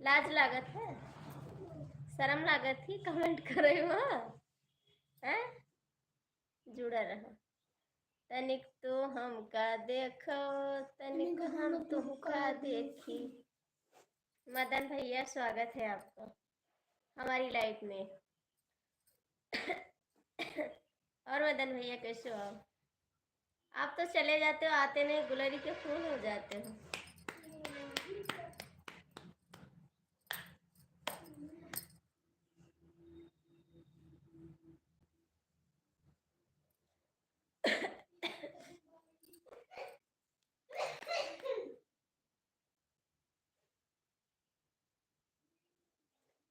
लाज लागत है, शर्म लागत ही कमेंट करे हो हैं? जुड़ा रहा। तनिक तो हमका देखो, तनिक हम तुमका देखी। मदन भैया स्वागत है आपका हमारी लाइफ में। और मदन भैया कैसे हो आप तो चले जाते हो, आते नहीं, गुलरी के फूल हो जाते हो।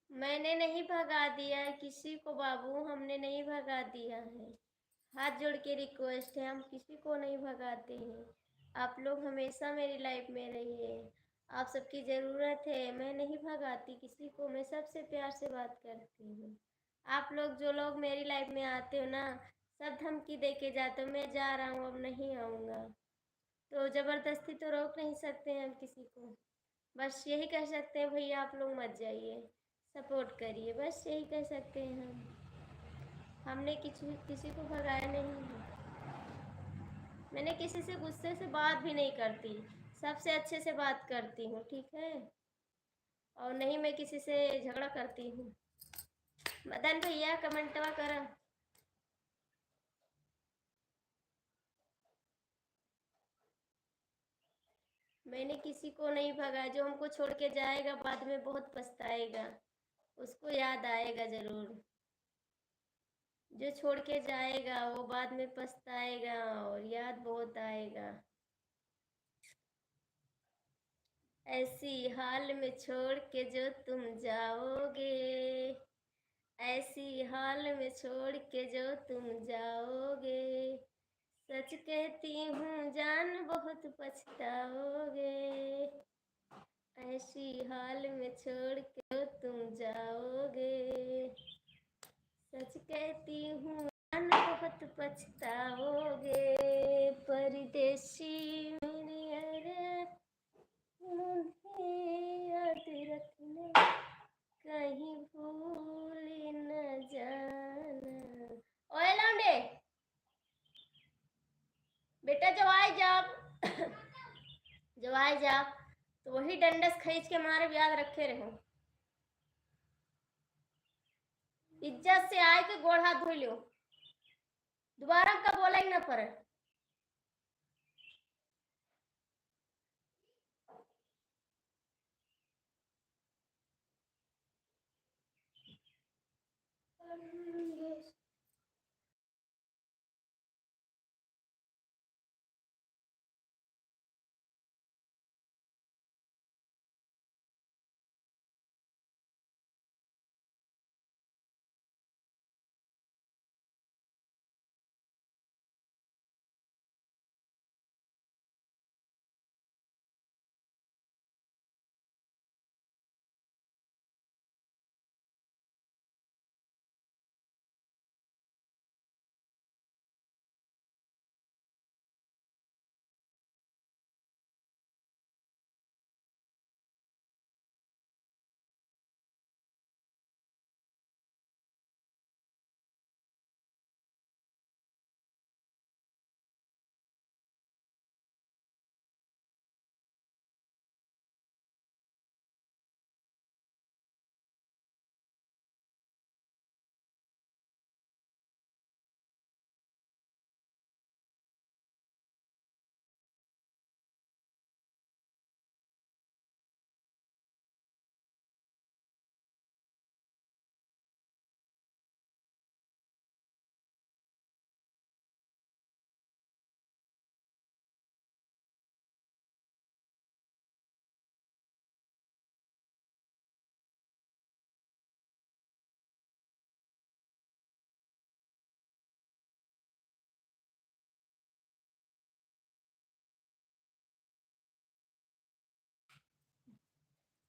मैंने नहीं भगा दिया है किसी को बाबू, हमने नहीं भगा दिया है। हाथ जोड़ के रिक्वेस्ट है, हम किसी को नहीं भगाते हैं। आप लोग हमेशा मेरी लाइफ में रहिए, आप सबकी ज़रूरत है। मैं नहीं भगाती किसी को, मैं सबसे प्यार से बात करती हूँ। आप लोग जो लोग मेरी लाइफ में आते हो ना, सब धमकी दे के जाते हो, मैं जा रहा हूँ अब नहीं आऊँगा। तो ज़बरदस्ती तो रोक नहीं सकते हैं हम किसी को। बस यही कह सकते हैं भैया आप लोग मत जाइए, सपोर्ट करिए, बस यही कह सकते हैं हम। हमने किसी को भगाया नहीं है। मैंने किसी से गुस्से से बात भी नहीं करती, सबसे अच्छे से बात करती हूँ, ठीक है? और नहीं मैं किसी से झगड़ा करती हूँ। मदन भैया कमेंटवा करा। मैंने किसी को नहीं भगाया, जो हमको छोड़ के जाएगा बाद में बहुत पछताएगा, उसको याद आएगा ज़रूर। जो छोड़ के जाएगा वो बाद में पछताएगा और याद बहुत आएगा। ऐसी हाल में छोड़ के जो तुम जाओगे, ऐसी हाल में छोड़ के जो तुम जाओगे, सच कहती हूँ जान बहुत पछताओगे। ऐसी हाल में छोड़ के जो तुम जाओगे, सच कहती हूँ जान बहुत पछताओगे। परदेसी मेरी अरे मुझे याद रखना, कहीं भूल न जाना। ओए लौंडे, बेटा जब आए जब जब आए जब तो वही डंडस खींच के मारे, याद रखे रहो। इज्जत से आए के गोड़ हाथ धो लो, दोबारा कब बोला ही ना पड़े।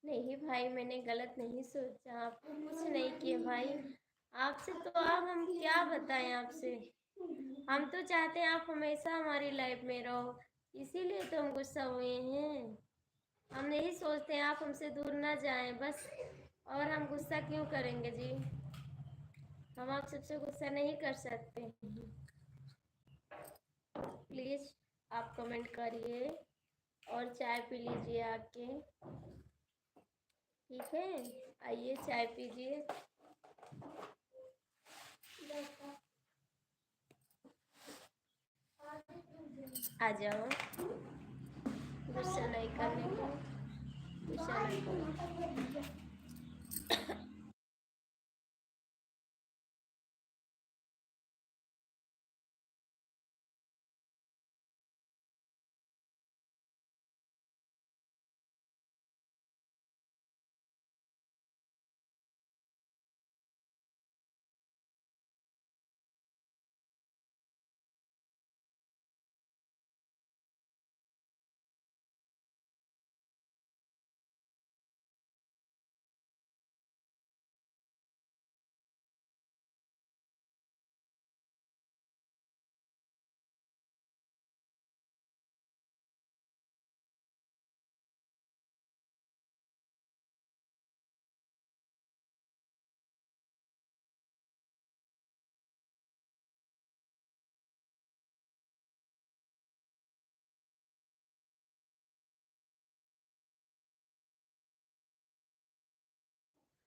नहीं भाई, मैंने गलत नहीं सोचा, आपको कुछ नहीं किया भाई। आपसे तो आप हम क्या बताएं आपसे, हम तो चाहते हैं आप हमेशा हमारी लाइफ में रहो, इसीलिए तो हम गुस्सा हुए हैं। हम यही सोचते हैं आप हमसे दूर ना जाएं बस, और हम गुस्सा क्यों करेंगे जी? हम आप सबसे गुस्सा नहीं कर सकते। प्लीज़ आप कमेंट करिए और चाय पी लीजिए आके, ठीक है? आइए चाय पीजिए। आ जाओ, गुस्सा नहीं करने को, गुस्सा नहीं करो।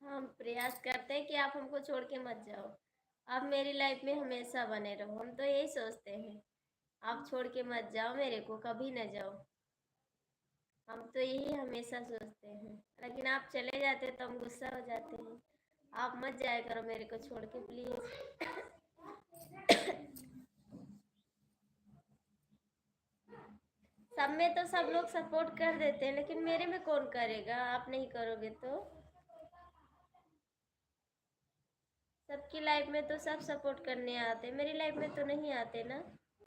हम प्रयास करते हैं कि आप हमको छोड़ के मत जाओ, आप मेरी लाइफ में हमेशा बने रहो। हम तो यही सोचते हैं, आप छोड़ के मत जाओ मेरे को, कभी न जाओ। हम तो यही हमेशा सोचते हैं, लेकिन आप चले जाते तो हम गुस्सा हो जाते हैं। आप मत जाया करो मेरे को छोड़ के प्लीज़। सब में तो सब लोग सपोर्ट कर देते हैं, लेकिन मेरे में कौन करेगा? आप नहीं करोगे तो? सबकी लाइफ में तो सब सपोर्ट करने आते हैं, मेरी लाइफ में तो नहीं आते ना।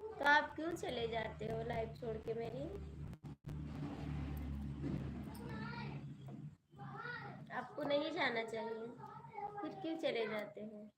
तो आप क्यों चले जाते हो लाइफ छोड़ के मेरी? आपको नहीं जाना चाहिए, फिर क्यों चले जाते हैं?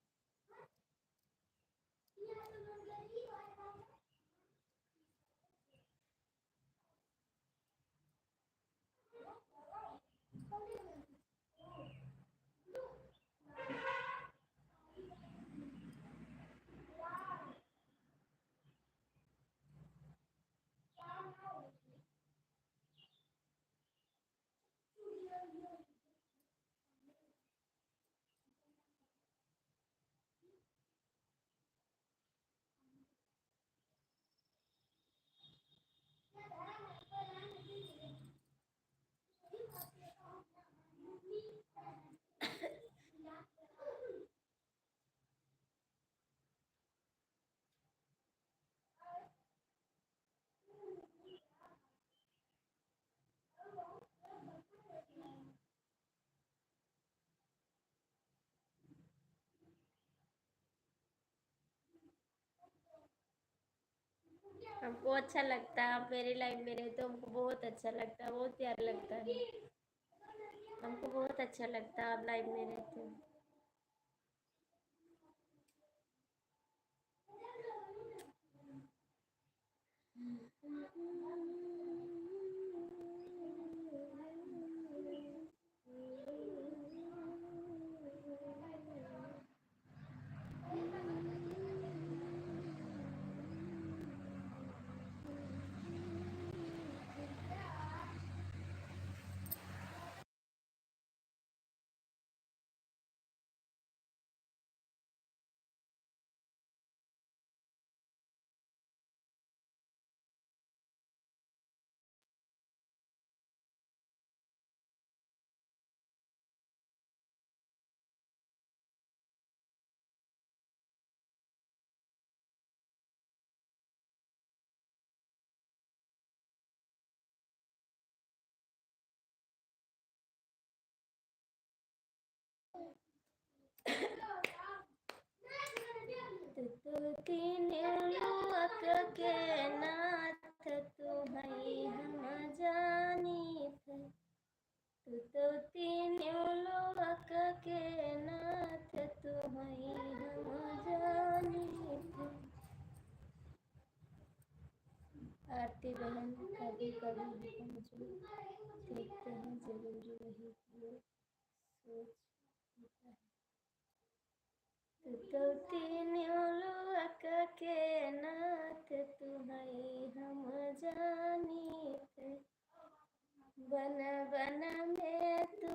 हमको अच्छा लगता है आप मेरी लाइफ में रहे तो हमको बहुत अच्छा लगता है, बहुत प्यार लगता है। हमको बहुत अच्छा लगता है आप लाइफ में रहते हो। तीन लोक के नाथ तू है हम जानी थे, तू तो तीन लोक के नाथ तू है हम जानी थे। देखते बहन, कभी कभी हम जो देखते हैं जरूरी वही वो सोच होता है। तू तो तीन लोक के नाथ, तुम्हें हम जानीते। बन बन में तू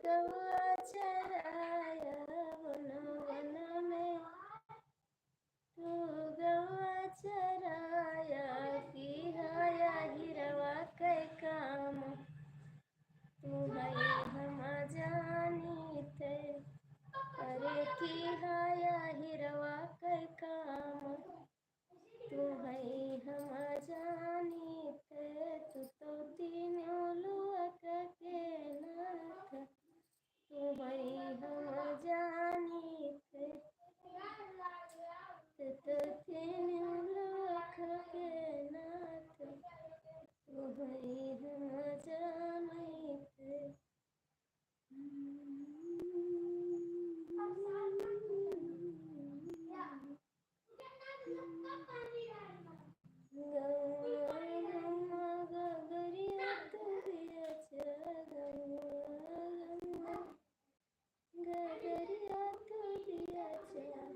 गवा चराया, बन बन में तू गवा चराया। की हाया हिरवा कै काम, तुम्हें हम जानीते। अरे की हाया हिरवा कै काम, तुम्हें हम जानीते। तू तो तीनों लोक के नाथ, तुम्हें हम जानीते। तू तो तीनों लोक के नाथ, तुम्हें हम जानीते। गगरिया तुरिया गगरिया तुरिया।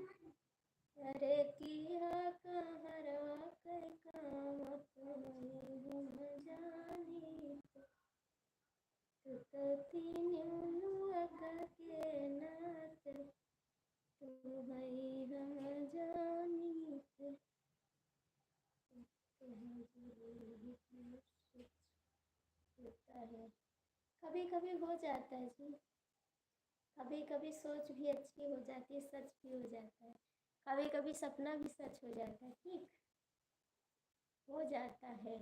अरे किया कहरवा कै काम, तुम्हें हम जानीते। तू तो तीनों लोक के नाथ, तुम्हें हम जानीते। होता है, कभी कभी हो जाता है जी। कभी कभी सोच भी अच्छी हो जाती है, सच भी हो जाता है। कभी कभी सपना भी सच हो जाता है। ठीक हो जाता है।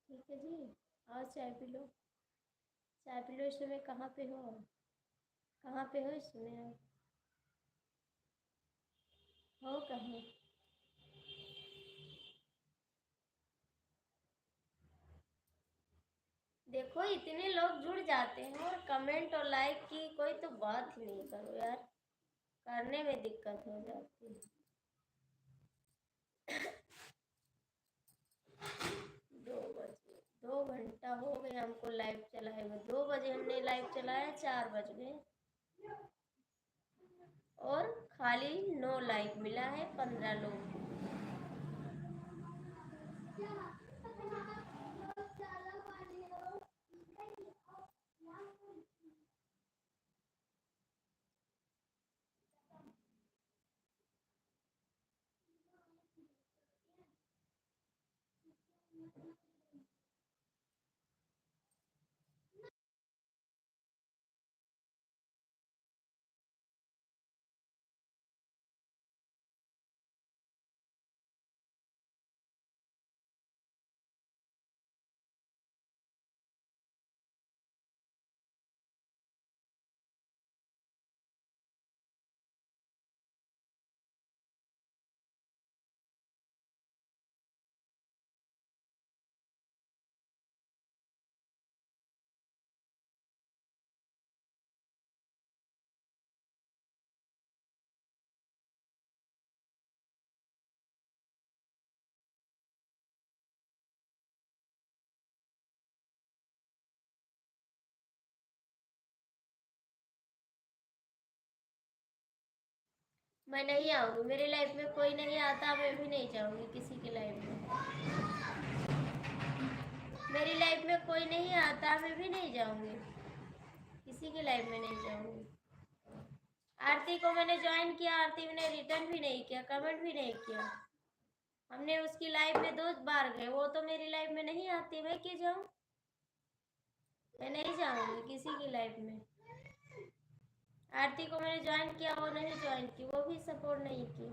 ठीक है जी। और चाय पी लो, चाय पी लो। इस समय कहाँ पे हो? कहाँ पे हो इस समय आप? हो कहाँ? देखो इतने लोग जुड़ जाते हैं और कमेंट और लाइक की कोई तो बात ही नहीं करो यार, करने में दिक्कत हो जाती है। 2 बजे, 2 घंटा हो गया हमको लाइव चलाए हुए। 2 बजे हमने लाइव चलाया, 4 बज गए और खाली 9 लाइक मिला है 15 लोग। मैं नहीं आऊंगी, मेरी लाइफ में कोई नहीं आता, मैं भी नहीं जाऊंगी किसी की लाइफ में। मेरी लाइफ में कोई नहीं आता, मैं भी नहीं जाऊंगी किसी की लाइफ में, नहीं जाऊंगी। आरती को मैंने ज्वाइन किया, आरती ने रिटर्न भी नहीं किया, कमेंट भी नहीं किया। हमने उसकी लाइफ में 2 बार गए, वो तो मेरी लाइफ में नहीं आती, मैं क्यों जाऊं? मैं नहीं जाऊंगी किसी की लाइफ में। आरती को मैंने ज्वाइन किया, वो नहीं ज्वाइन की, वो भी सपोर्ट नहीं की।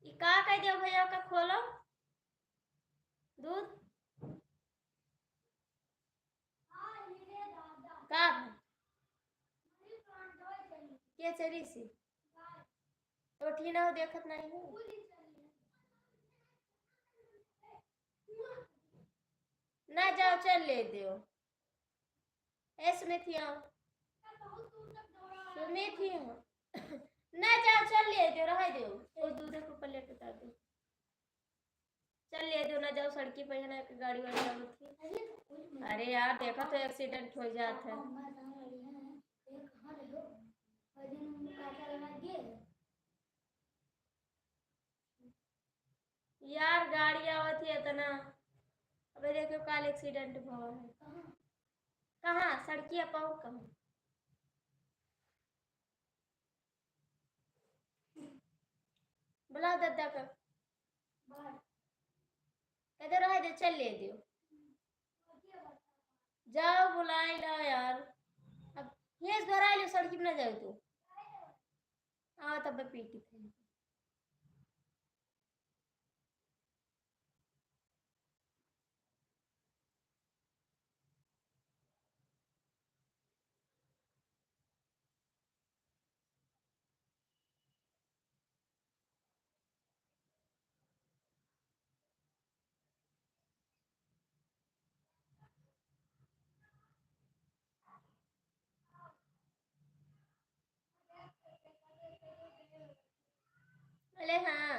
ये का कह दियो भैया का खोलो दूध का क्या चली सी तो ठीक ना हो, देखत नहीं हो ना, जाओ चल ले दियो। ऐस में थी आओ सुमित ही हो। ना जाओ चल ले दो रह दो वो दूध को पलेट उतार दो चल ले दो ना जाओ सड़की पे है ना कि गाड़ी वाड़ी आवत थी अरे यार देखो तो एक्सीडेंट हो जाता है यार गाड़ी आवत है इतना अबे देखो कल एक्सीडेंट हुआ है कहाँ सड़की पाओ कहाँ बुलाओ दादा का कहते रह दे चल ले दियो जाओ बुलाई लो यार अब ये घर आ लो सड़की पे ना जाओ तू हाँ तब पीटी थे अरे हाँ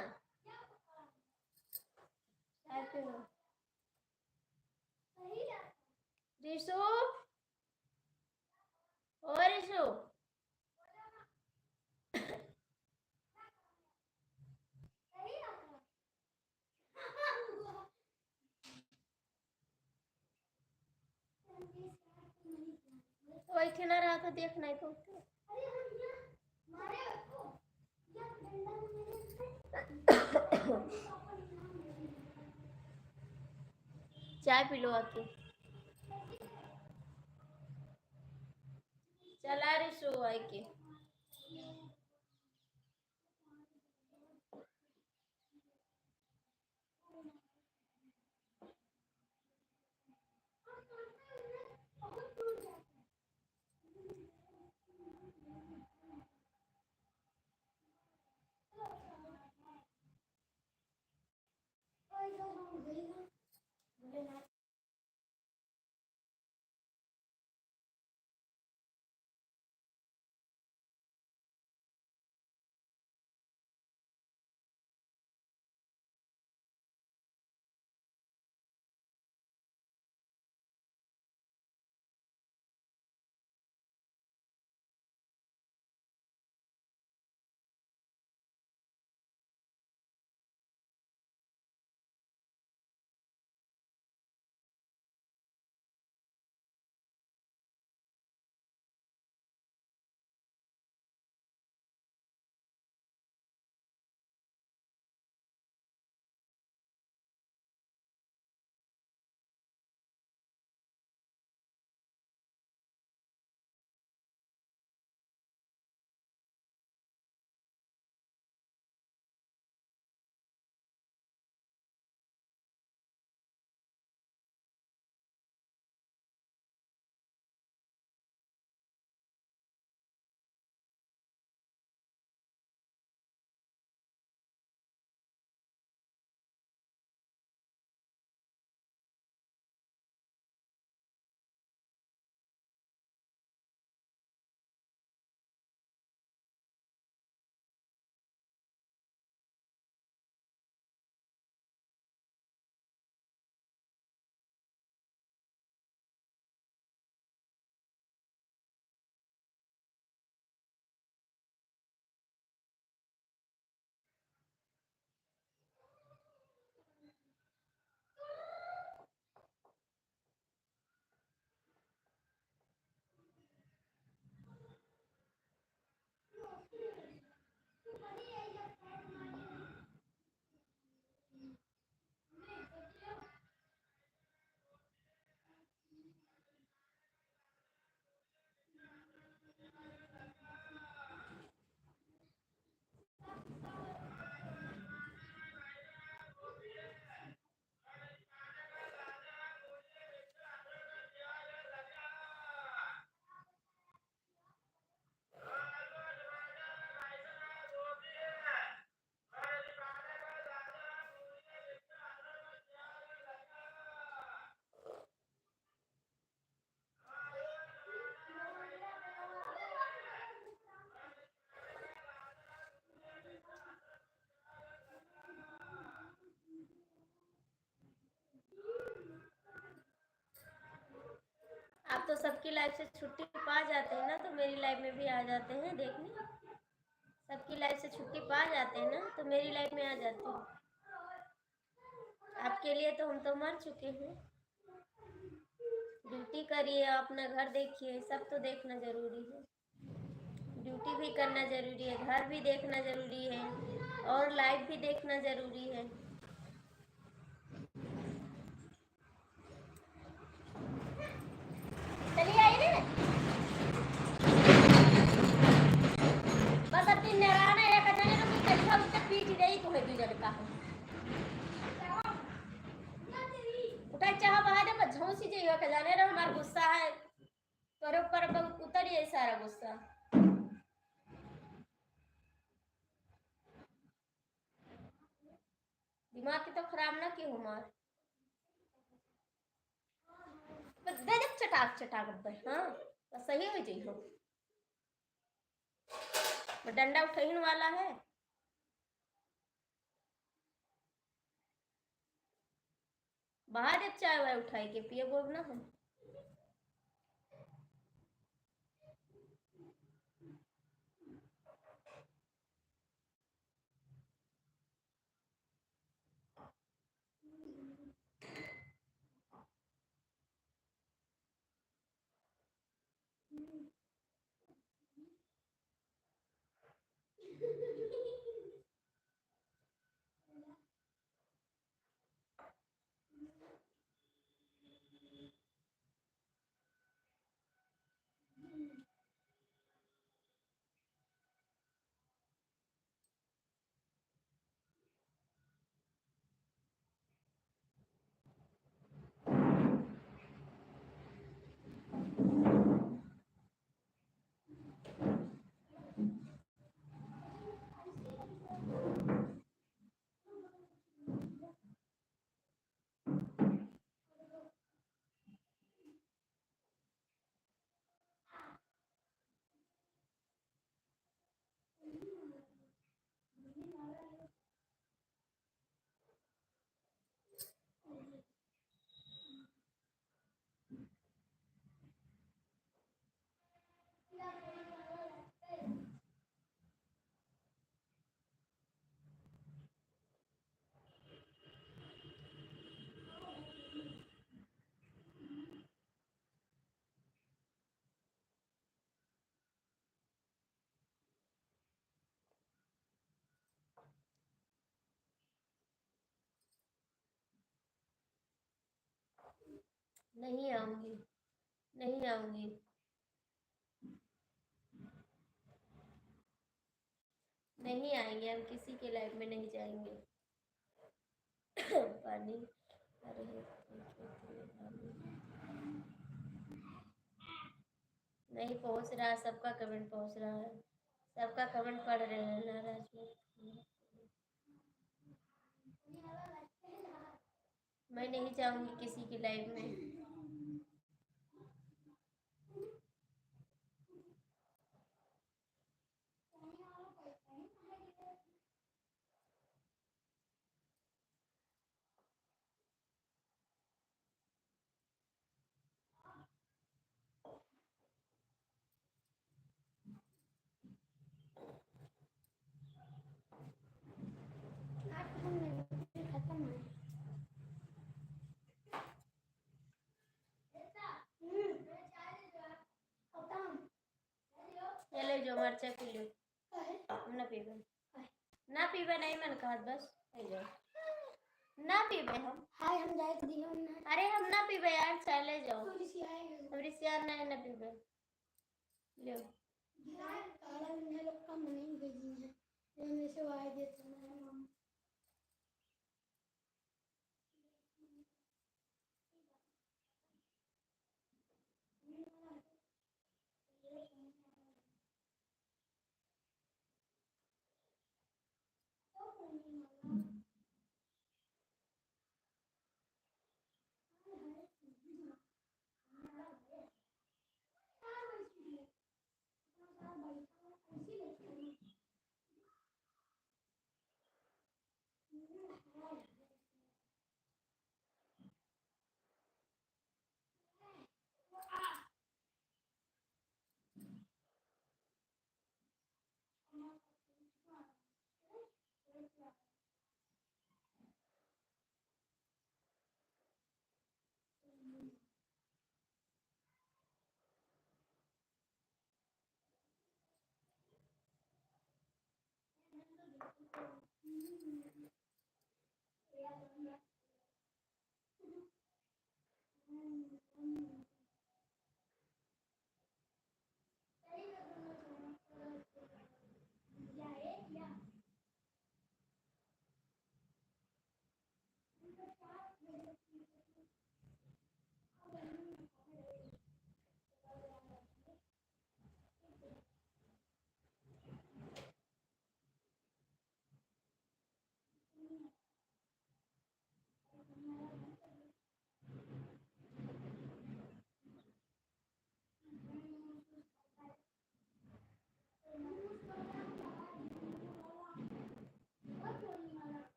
रिशु ओ रिशु वही ना रहा था देखना ही तो चाय पी लो आके चला रिशु आई के आप तो सबकी लाइफ से छुट्टी पा जाते हैं ना, तो मेरी लाइफ में भी आ जाते हैं देखने। सबकी लाइफ से छुट्टी पा जाते हैं ना, तो मेरी लाइफ में आ जाते हैं। आपके लिए तो हम तो मर चुके हैं। ड्यूटी करिए, अपना घर देखिए, सब तो देखना जरूरी है। ड्यूटी भी करना जरूरी है, घर भी देखना जरूरी है, और लाइफ भी देखना जरूरी है। चलिए आइए ना, बस अब दिन नराना एक जने रुकी कैसा उससे पीट गई तो है दू जन का उठा चाह बहा दे बस झोंसी जइयो के जाने रे हमार गुस्सा है तोरे ऊपर बहुत उतरिए सारा गुस्सा। दिमाग की तो खराब ना की हमार बस दे दे चटाक चटाक बस। हाँ बस सही हो जइयो, डंडा उठहीन वाला है। बहा दे चाय वाय उठाई के पिए बोल ना हम। नहीं आऊंगी, नहीं आऊंगी, नहीं आएंगे, हम किसी के लाइफ में नहीं जाएंगे। पानी अरे नहीं पहुंच रहा, सबका कमेंट पहुंच रहा है, सबका कमेंट पढ़ रहे हैं। नाराज मत, मैं नहीं जाऊंगी किसी की लाइफ में। खत्म है। चले जो मरचा पी लो, हम ना पीबे, ना पीबे नहीं मन कहत बस ले जाओ ना पीबे हम। हाय हम जाए तो दियो ना। अरे हम ना पीबे यार, चले जाओ। पुलिस आएगा। हमारी सियार नहीं ना पीबे लो। काला ने लोग का मनी भेजी है, इनमें से वाई देते हैं हम।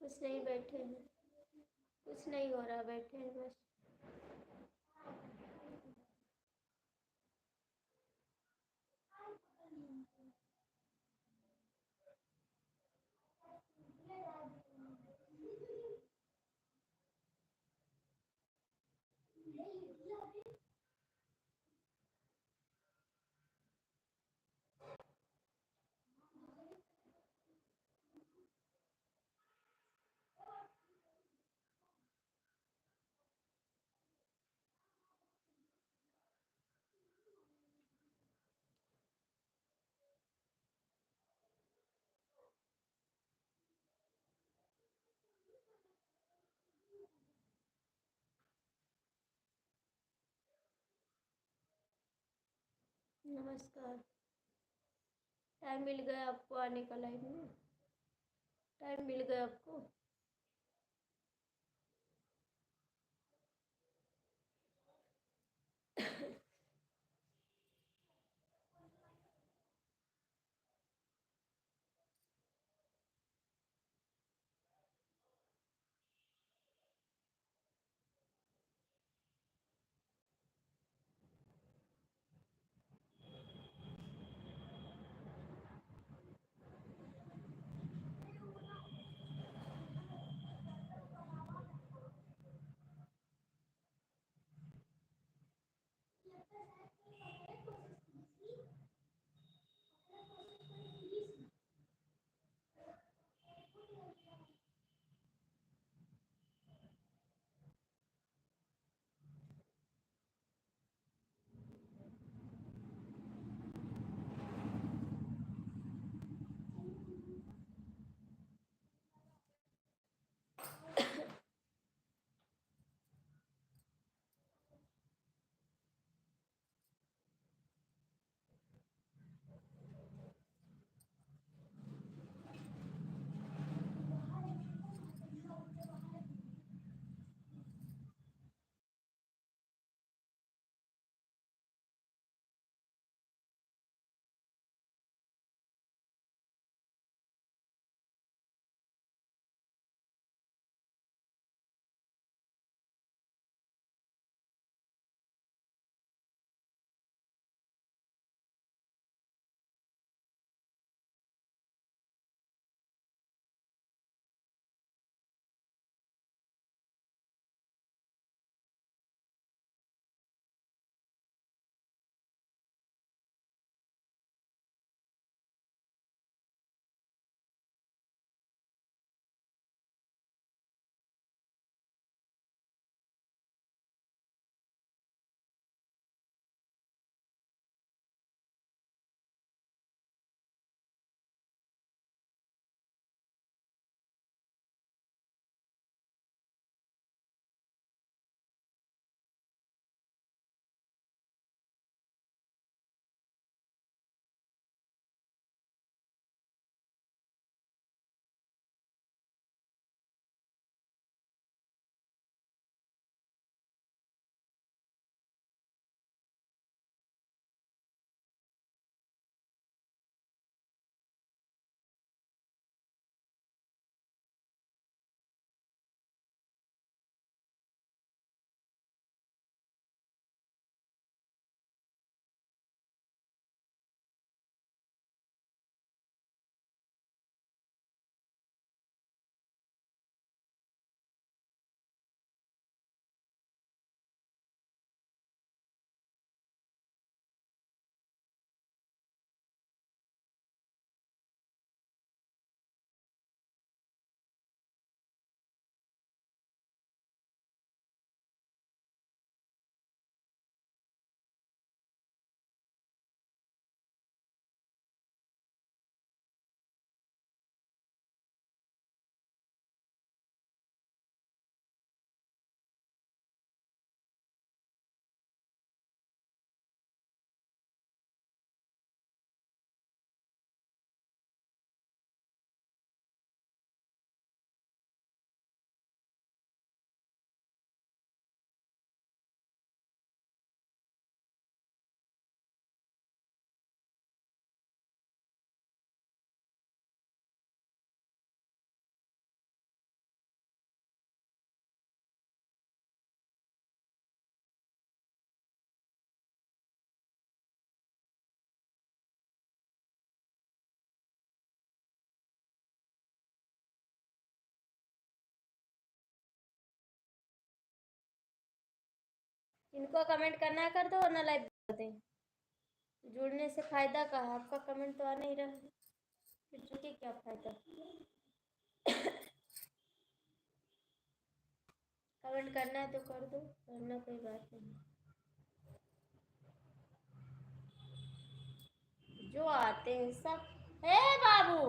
कुछ नहीं, बैठे हैं। कुछ नहीं हो रहा, बैठे हैं बस। नमस्कार। टाइम मिल गया आपको आने का लाइव में? टाइम मिल गया आपको? इनको कमेंट करना है कर दो, वरना लाइव कर दें। जुड़ने से फायदा का है, आपका कमेंट तो आ नहीं रहा है, फिर जुड़ के क्या फायदा। कमेंट करना है तो कर दो, वरना कोई बात नहीं। जो आते हैं सब, हे बाबू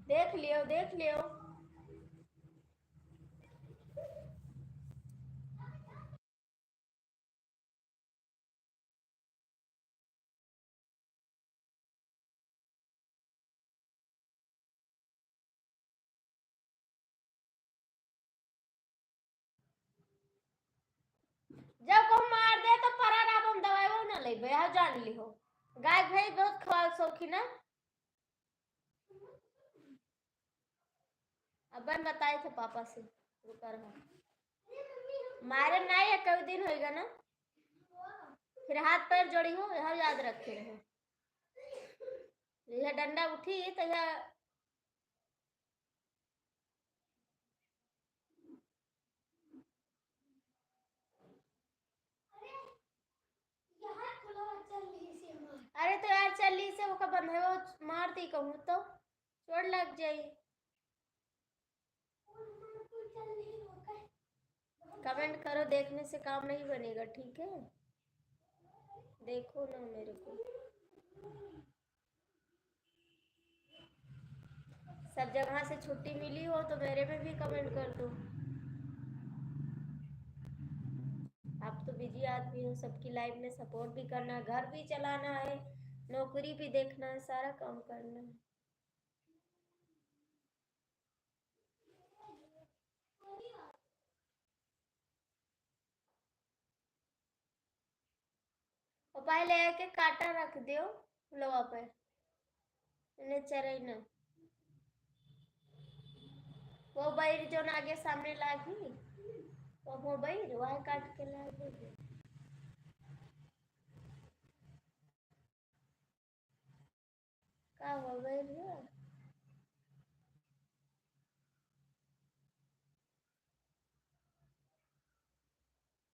देख लियो देख लियो। जब को मार दे तो परा ना बम दवाई वो ना ले बे, जान ली हो। गाय भाई बहुत खवाल शौकीन है। अब बन बताए थे पापा से रुका रहा, मारे नहीं है, कई दिन होएगा ना, फिर हाथ पैर जोड़ी हो, यह याद रखे रहे। यह डंडा उठी तो यह अरे तो यार चली से वो बंद है, वो मारती कहूँ तो चोट लग जाई। कमेंट करो, देखने से काम नहीं बनेगा, ठीक है। देखो ना मेरे को, सब जगह से छुट्टी मिली हो तो मेरे में भी कमेंट कर दो। आप तो बिजी आदमी हो, सबकी लाइफ में सपोर्ट भी करना है, घर भी चलाना है, नौकरी भी देखना है, सारा काम करना है। और पहले आके काटा रख दियो लोहा पे, इन्हें चरे ना। वो बैर जो ना आगे सामने लागी, वो बैर वह काट के ला दे। का हुआ बैर